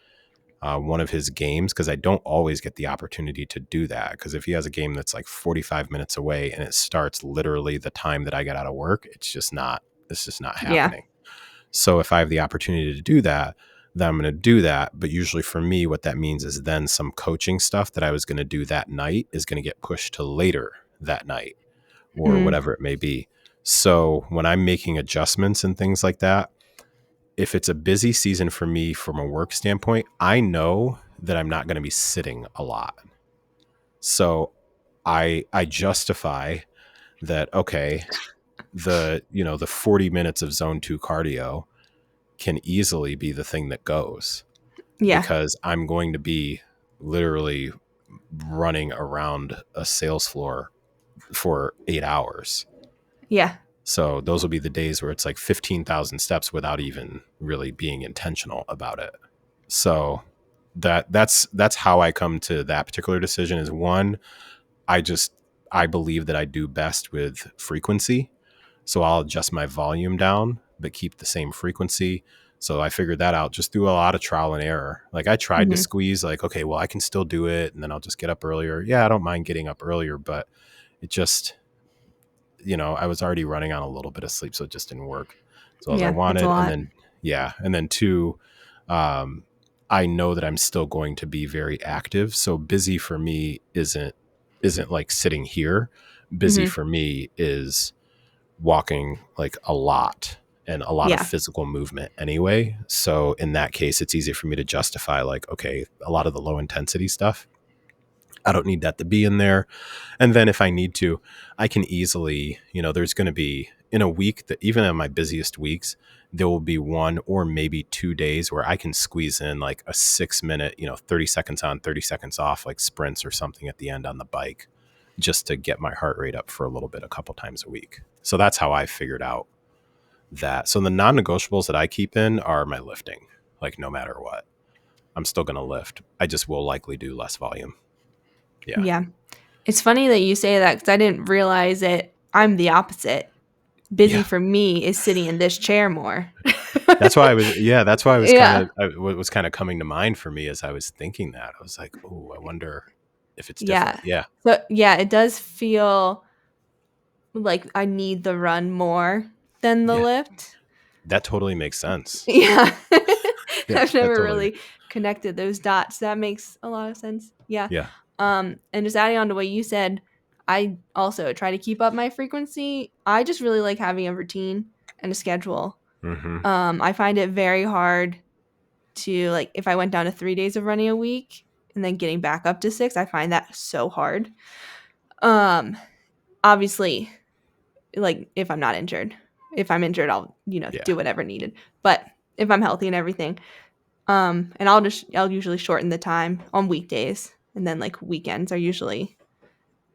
one of his games, because I don't always get the opportunity to do that. Because if he has a game that's like 45 minutes away and it starts literally the time that I get out of work, it's just not Yeah. happening. So if I have the opportunity to do that, then I'm going to do that. But usually for me, what that means is then some coaching stuff that I was going to do that night is going to get pushed to later that night or Mm. whatever it may be. So when I'm making adjustments and things like that, if it's a busy season for me from a work standpoint, I know that I'm not going to be sitting a lot. So I justify that, okay, the 40 minutes of zone 2 cardio can easily be the thing that goes Yeah. because I'm going to be literally running around a sales floor for 8 hours. Yeah. So those will be the days where it's like 15,000 steps without even really being intentional about it. So that's how I come to that particular decision is one, I believe that I do best with frequency. So I'll adjust my volume down, but keep the same frequency. So I figured that out just through a lot of trial and error. Like I tried to Mhm. squeeze like, okay, well, I can still do it. And then I'll just get up earlier. Yeah, I don't mind getting up earlier, but it just, I was already running on a little bit of sleep. So it just didn't work as well as I Yeah. That's a wanted. And lot. then, yeah. And then two, um, I know that I'm still going to be very active. So busy for me isn't like sitting here. Busy Mhm. for me is walking like a lot and a lot of Yeah. physical movement anyway. So in that case, it's easy for me to justify like, okay, a lot of the low intensity stuff, I don't need that to be in there. And then if I need to, I can easily, there's going to be in a week that even in my busiest weeks, there will be 1 or maybe 2 days where I can squeeze in like a 6 minute, 30 seconds on, 30 seconds off, like sprints or something at the end on the bike. just to get my heart rate up for a little bit a couple times a week. So that's how I figured out that. So the non-negotiables that I keep in are my lifting. Like no matter what, I'm still going to lift. I just will likely do less volume. Yeah. Yeah. It's funny that you say that because I didn't realize it. I'm the opposite. Busy Yeah. for me is sitting in this chair more. That's why I was, yeah, that's why I was kind Yeah. of, what was kind of coming to mind for me as I was thinking that. I was like, oh, I wonder if it's different. Yeah. Yeah. So, yeah, it does feel like I need the run more than the Yeah. lift. That totally makes sense. Yeah. Yeah. I've That never totally, really connected those dots. That makes a lot of sense. Yeah. yeah. And just adding on to what you said, I also try to keep up my frequency. I just really like having a routine and a schedule. Mm-hmm. I find it very hard to like if I went down to 3 days of running a week and then getting back up to six, I find that so hard. Um, Obviously, like if I'm not injured. If I'm injured, I'll, Yeah. do whatever needed. But if I'm healthy and everything, and I'll usually shorten the time on weekdays, and then like weekends are usually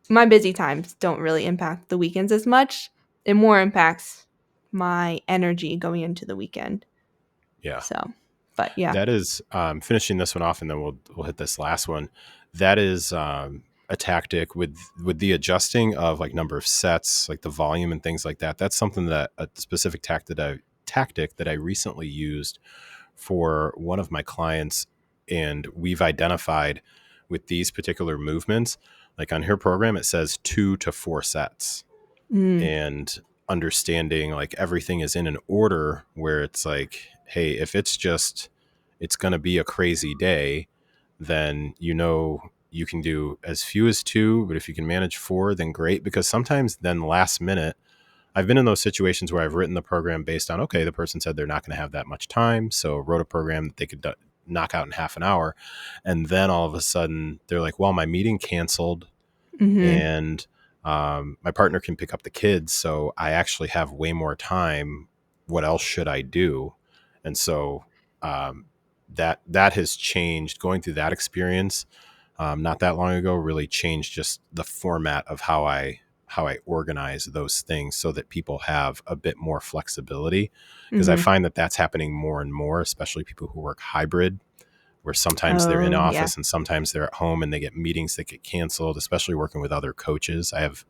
my busy times don't really impact the weekends as much. It more impacts my energy going into the weekend. Yeah. So, but yeah. That is finishing this one off, and then we'll hit this last one. That is a tactic with the adjusting of like number of sets, like the volume and things like that. That's something that a specific tactic that I recently used for one of my clients, and we've identified with these particular movements. Like on her program, it says 2 to 4 sets, Mm, and understanding like everything is in an order where it's like, hey, if it's going to be a crazy day, then you can do as few as 2, but if you can manage 4, then great. Because sometimes then last minute, I've been in those situations where I've written the program based on, okay, the person said they're not going to have that much time, so wrote a program that they could knock out in half an hour, and then all of a sudden they're like, well, my meeting canceled, mm-hmm. and my partner can pick up the kids, so I actually have way more time. What else should I do? And so um, that has changed. Going through that experience not that long ago really changed just the format of how I organize those things so that people have a bit more flexibility, because I Mm-hmm. find that that's happening more and more, especially people who work hybrid, where sometimes they're in Oh, yeah. office and sometimes they're at home, and they get meetings that get canceled, especially working with other coaches. I have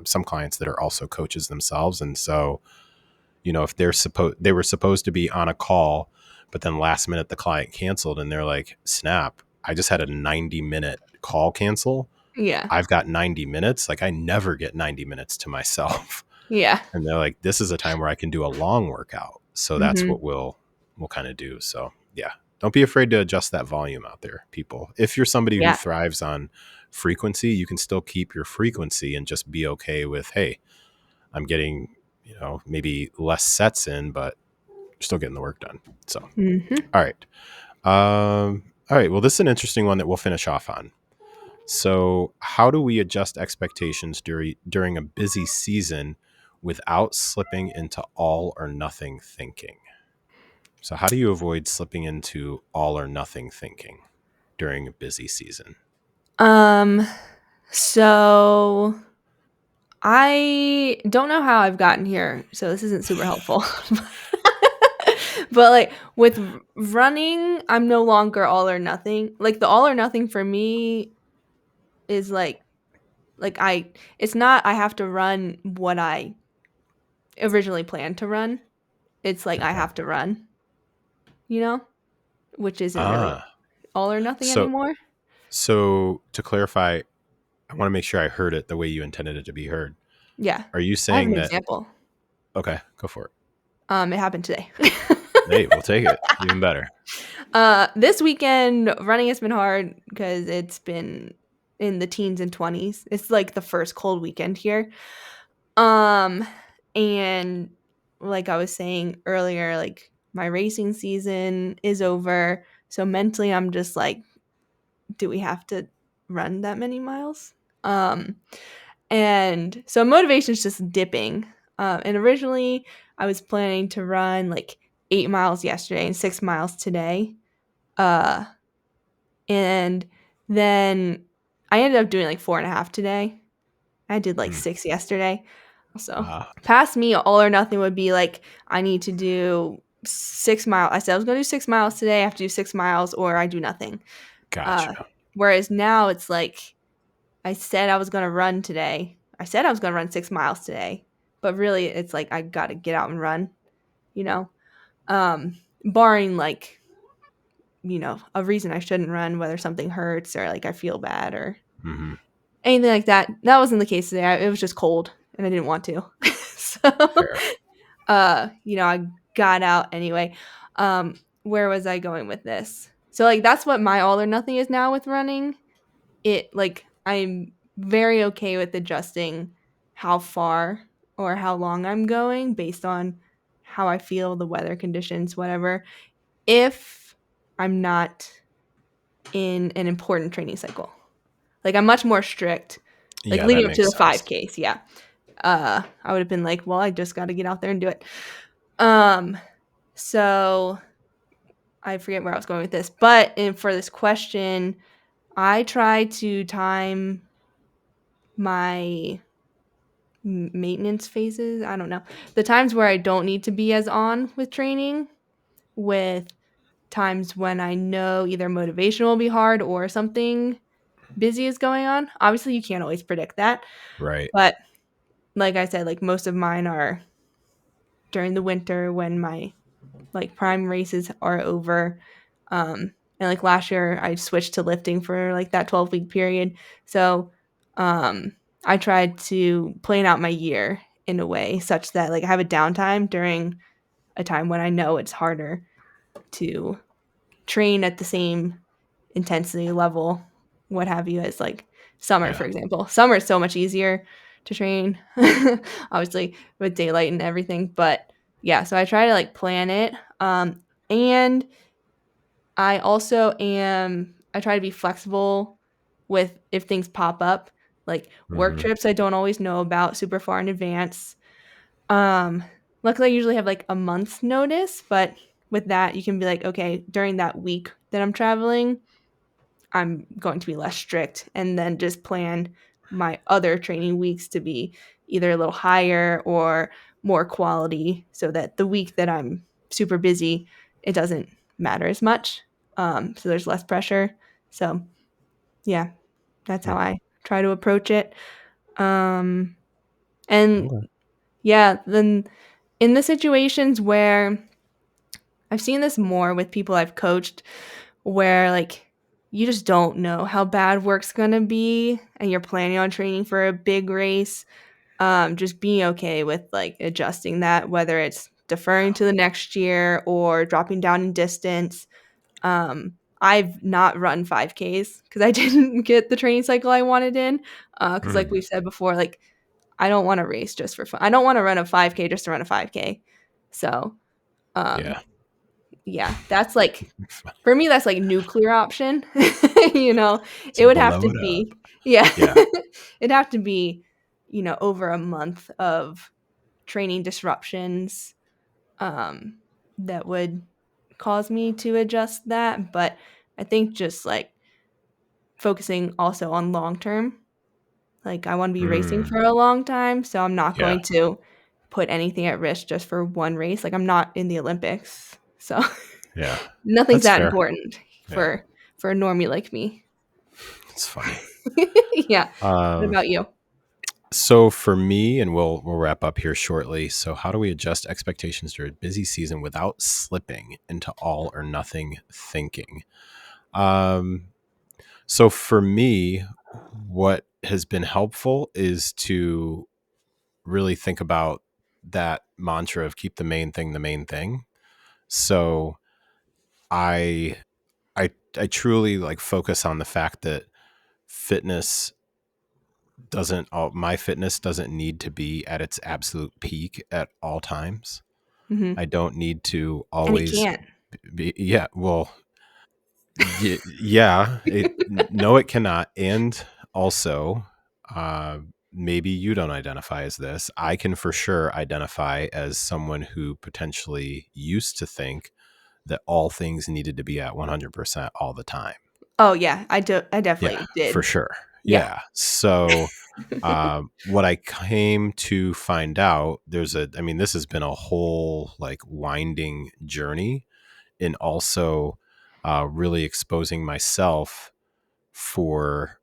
some clients that are also coaches themselves. And so, if they were supposed to be on a call, but then last minute the client canceled, and they're like, snap, I just had a 90-minute call cancel. Yeah. I've got 90 minutes. Like I never get 90 minutes to myself. Yeah. And they're like, this is a time where I can do a long workout. So that's Mm-hmm. what we'll kind of do. So yeah, don't be afraid to adjust that volume out there, people. If you're somebody who Yeah. thrives on frequency, you can still keep your frequency and just be okay with, hey, I'm getting, maybe less sets in, but you're still getting the work done. So, Mm-hmm. all right. All right. Well, this is an interesting one that we'll finish off on. So, how do we adjust expectations during a busy season without slipping into all or nothing thinking? So, how do you avoid slipping into all or nothing thinking during a busy season? Um, so I don't know how I've gotten here, so this isn't super helpful. But like with running, I'm no longer all or nothing. Like the all or nothing for me is like it's not I have to run what I originally planned to run. It's like I Okay. have to run, you know, which isn't really Ah, all or nothing so anymore. so to clarify, I want to make sure I heard it the way you intended it to be heard. Yeah. Are you I have saying an that? example. Okay, go for it. It happened today. Hey, we'll take it. Even better. This weekend running has been hard because it's been in the teens and 20s. It's like the first cold weekend here. Um, and like I was saying earlier, like my racing season is over. So mentally I'm just like, do we have to run that many miles? Um, and so motivation's just dipping. And originally I was planning to run like 8 miles yesterday and 6 miles today. Uh, and then I ended up doing like 4.5 today. I did like Mm. 6 yesterday. So Ah, past me, all or nothing would be like I need to do 6 miles. I said I was going to do 6 miles today. I have to do 6 miles or I do nothing. Uh, gotcha. Whereas now it's like I said I was going to run today. I said I was going to run 6 miles today, but really it's like I got to get out and run, you know, barring like, a reason I shouldn't run, whether something hurts or like I feel bad or Hmm. anything like that. That wasn't the case today. It was just cold and I didn't want to. So, Fair. I got out anyway. Where was I going with this? So like that's what my all or nothing is now with running. It like I'm very okay with adjusting how far or how long I'm going based on how I feel, the weather conditions, whatever. If I'm not in an important training cycle. Like I'm much more strict. Like Yeah, that leading up to makes the sense. 5Ks, yeah. I would have been like, well, I just got to get out there and do it. Um, so I forget where I was going with this, but for this question, I try to time my maintenance phases. I don't know, the times where I don't need to be as on with training, with times when I know either motivation will be hard or something busy is going on. Obviously, you can't always predict that, Right. but like I said, like most of mine are during the winter when my like prime races are over. And like last year I switched to lifting for like that 12-week period. So I tried to plan out my year in a way such that like I have a downtime during a time when I know it's harder to train at the same intensity level, what have you, as like summer, Yeah. for example. Summer is so much easier to train, obviously with daylight and everything. But yeah, so I try to like plan it. And I try to be flexible with if things pop up, like work Hmm. trips I don't always know about super far in advance. Um, Luckily I usually have like a month's notice, but with that you can be like, okay, during that week that I'm traveling, I'm going to be less strict and then just plan my other training weeks to be either a little higher or more quality so that the week that I'm super busy, it doesn't matter as much. So there's less pressure. So yeah, that's how I try to approach it. Um, and Okay. yeah, then in the situations where I've seen this more with people I've coached where like you just don't know how bad work's gonna be and you're planning on training for a big race. Just being okay with like adjusting that, whether it's deferring to the next year or dropping down in distance. I've not run 5Ks because I didn't get the training cycle I wanted in. Because like Mm. we've said before, like I don't want to race just for fun. I don't want to run a 5K just to run a 5K. So um, Yeah. yeah, that's like for me, that's like nuclear option. To It would have blow to it up. be, yeah, Yeah. it'd have to be, over a month of training disruptions um, that would cause me to adjust that. But I think just like focusing also on long term, like I want to be racing Mm. for a long time. So I'm not Yeah. going to put anything at risk just for one race. Like I'm not in the Olympics. So Yeah. nothing's That's that fair. important Yeah. for a normie like me. It's funny. Yeah. What Um, about you? so for me, and we'll wrap up here shortly. So how do we adjust expectations during a busy season without slipping into all or nothing thinking? Um, so for me, what has been helpful is to really think about that mantra of keep the main thing the main thing. So I I truly like focus on the fact that fitness my fitness doesn't need to be at its absolute peak at all times. Mhm. I don't need to And it always can't. be, yeah, well, yeah, no, it cannot. And also, uh, maybe you don't identify as this. I can for sure identify as someone who potentially used to think that all things needed to be at 100% all the time. Oh, yeah. I Yeah, definitely for did. sure. Yeah. Yeah. So, what I came to find out, I mean, this has been a whole like winding journey in also really exposing myself for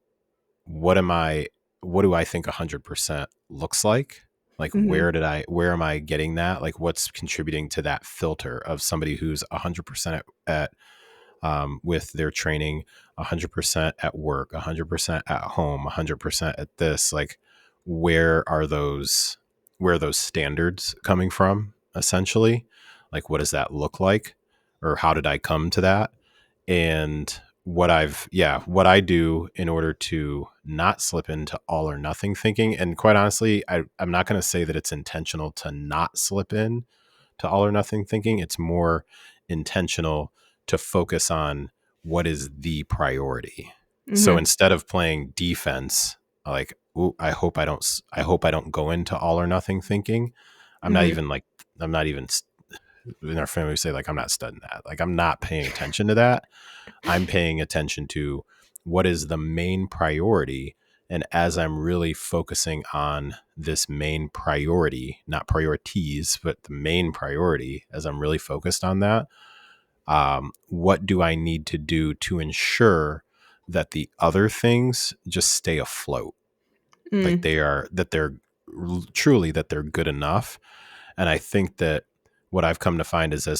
what am I, what do I think 100% looks like? Like, Mhm. where am I getting that? Like, what's contributing to that filter of somebody who's 100% at with their training, 100% at work, 100% at home, 100% at this? Like, where are those standards coming from? Essentially, like, what does that look like, or how did I come to that? And what I do in order to not slip into all or nothing thinking. And quite honestly, I'm not going to say that it's intentional to not slip in to all or nothing thinking. It's more intentional to focus on what is the priority. So Mhm. instead of playing defense, like, ooh, I hope I don't go into all or nothing thinking. I'm not Mhm. even like, I'm not even in our family we say like, I'm not studying that. Like, I'm not paying attention to that. I'm paying attention to what is the main priority. And as I'm really focusing on this main priority, not priorities, but the main priority, as I'm really focused on that, what do I need to do to ensure that the other things just stay afloat? Like Mm. they're truly that they're good enough. And I think that what I've come to find is I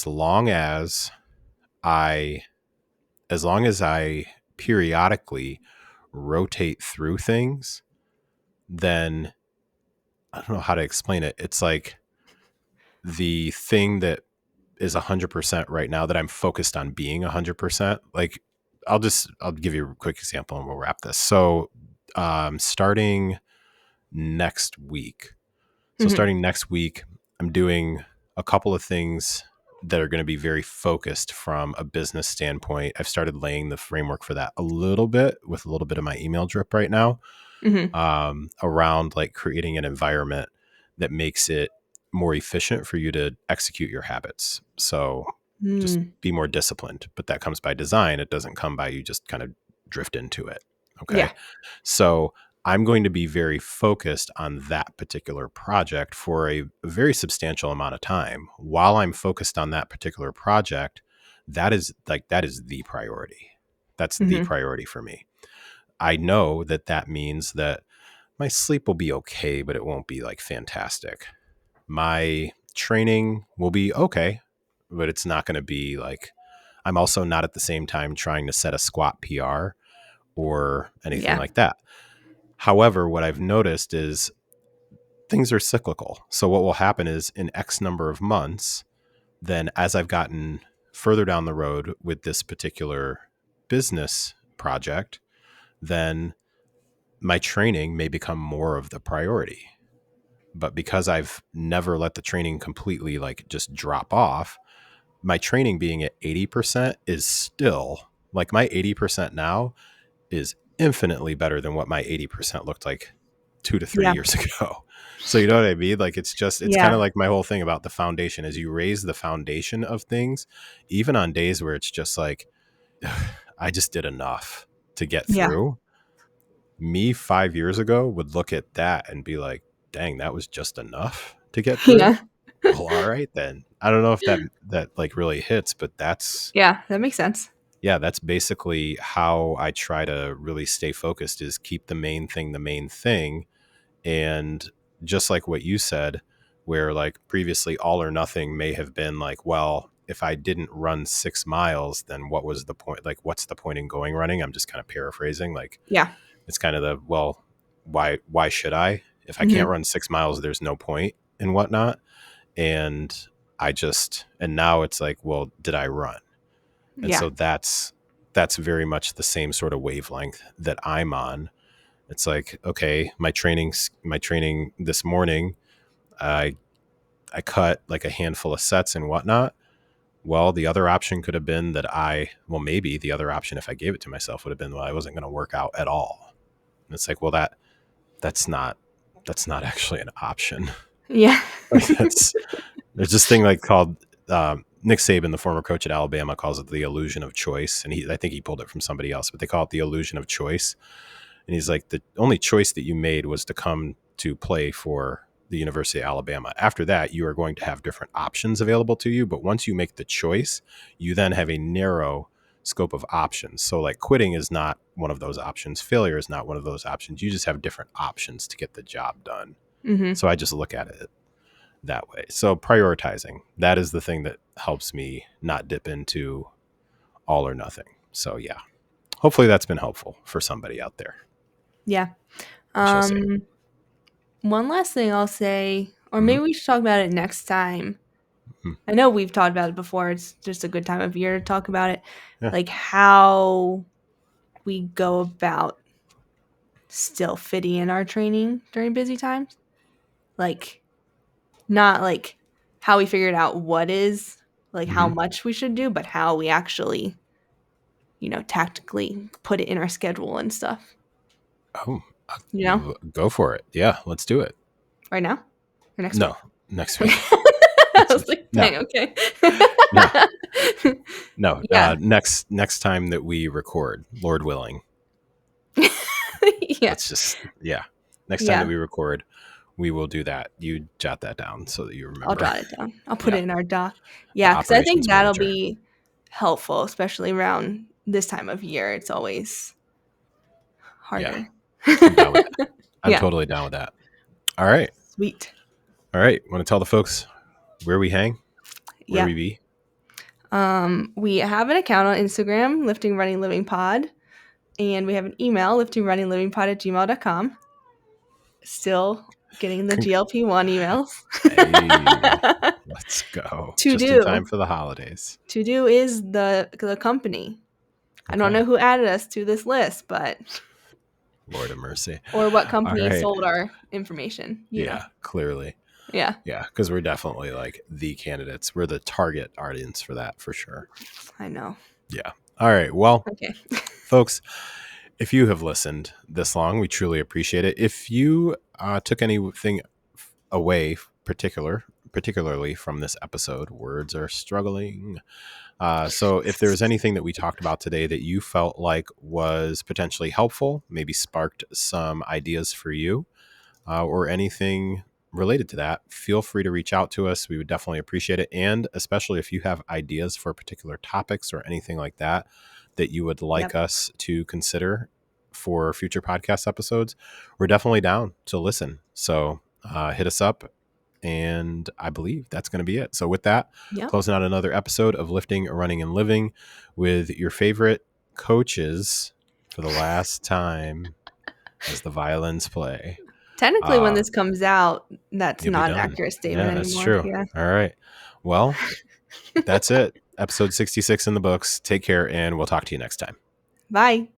as long as I periodically rotate through things, then I don't know how to explain it. It's like the thing that is 100% right now that I'm focused on being 100%. Like, I'll give you a quick example and we'll wrap this. So, starting next week, Mhm. I'm doing a couple of things that are going to be very focused from a business standpoint. I've started laying the framework for that a little bit with a little bit of my email drip right now, Mhm. around like creating an environment that makes it more efficient for you to execute your habits. So just Mm. be more disciplined, but that comes by design. It doesn't come by you just kind of drift into it. Yeah. Okay. So I'm going to be very focused on that particular project for a very substantial amount of time. While I'm focused on that particular project, that is the priority. That's the Mhm. priority for me. I know that that means that my sleep will be okay, but it won't be like fantastic. My training will be okay, but it's not going to be like, I'm also not at the same time trying to set a squat PR or anything Yeah. like that. However, what I've noticed is things are cyclical. So what will happen is in X number of months, then as I've gotten further down the road with this particular business project, then my training may become more of the priority. But because I've never let the training completely like just drop off, my training being at 80% is still like, my 80% now is infinitely better than what my 80% looked like 2 to 3 Yeah. years ago. So you know what I mean? Like, it's kind of Yeah. like my whole thing about the foundation. As you raise the foundation of things, even on days where it's just like, I just did enough to get Yeah. through. Me 5 years ago would look at that and be like, dang, that was just enough to get through. Yeah. Well, all right then. I don't know if that like really hits, but that's, Yeah, that makes sense. yeah, that's basically how I try to really stay focused, is keep the main thing. And just like what you said, where like previously all or nothing may have been like, well, if I didn't run 6 miles, then what was the point? Like, what's the point in going running? I'm just kind of paraphrasing. Like, Yeah. it's kind of the, well, why should I? If I can't Mhm. run 6 miles, there's no point and whatnot. And and now it's like, well, did I run? And Yeah. so that's very much the same sort of wavelength that I'm on. It's like, okay, my training this morning, I I cut like a handful of sets and whatnot. Well, the other option could have been maybe the other option, if I gave it to myself, would have been, well, I wasn't going to work out at all. And it's like, well, that's not that's not actually an option. Yeah. Like, there's this thing like called, Nick Saban, the former coach at Alabama, calls it the illusion of choice, and I think he pulled it from somebody else, but they call it the illusion of choice. And he's like, the only choice that you made was to come to play for the University of Alabama. After that, you are going to have different options available to you. But once you make the choice, you then have a narrow scope of options. So like quitting is not one of those options. Failure is not one of those options. You just have different options to get the job done. Mm-hmm. So I just look at it that way. So prioritizing, that is the thing that helps me not dip into all or nothing. So yeah, hopefully that's been helpful for somebody out there. Yeah. We shall see. One last thing I'll say, or Mm-hmm. maybe we should talk about it next time. Mm-hmm. I know we've talked about it before. It's just a good time of year to talk about it. Yeah. Like how we go about still fitting in our training during busy times. Like, not like how we figured out what is, like how Mm-hmm. much we should do, but how we actually, tactically put it in our schedule and stuff. Oh, You know, go for it. Yeah, let's do it. right now or next No, week. next Okay. week. I Next was week. like, No, dang, okay. no, no. Yeah. Next time that we record, Lord willing, Yeah. let's just yeah. Next time that Yeah. we record, we will do that. You jot that down so that you I'll remember. jot it down. I'll put Yeah, it in our doc. the Yeah, because I think operations that'll manager. be helpful, especially around this time of year. It's always Yeah, harder. I'm down with that. I'm Yeah. totally down with that. All right. Sweet. All right. Want to tell the folks where we hang, where Yeah. we be? We have an account on Instagram, Lifting Running Living Pod, and we have an email, liftingrunningLivingPod@gmail.com. Still getting the Con- GLP-1 emails. hey, let's go. to Just in time do. for the holidays. To do is the company. I don't Okay. know who added us to this list, but Lord of mercy. or what All company right. sold our information. Yeah, clearly. Yeah, Yeah, because we're definitely like the candidates. We're the target audience for that for sure. I know. Yeah. All right. Well, Okay. folks, if you have listened this long, we truly appreciate it. If you took anything away, particularly from this episode, words are struggling. So if there's anything that we talked about today that you felt like was potentially helpful, maybe sparked some ideas for you, or anything related to that, feel free to reach out to us. We would definitely appreciate it. And especially if you have ideas for particular topics or anything like that that you would like Yep. us to consider for future podcast episodes, we're definitely down to listen. So hit us up. And I believe that's going to be it. So with that, Yep. closing out another episode of Lifting, Running, and Living with your favorite coaches for the last time as the violins play. Technically, when this comes out, that's You'll be not an done. accurate statement Yeah, that's anymore. true. Yeah. All right. Well, that's it. Episode 66 in the books. Take care, and we'll talk to you next time. Bye.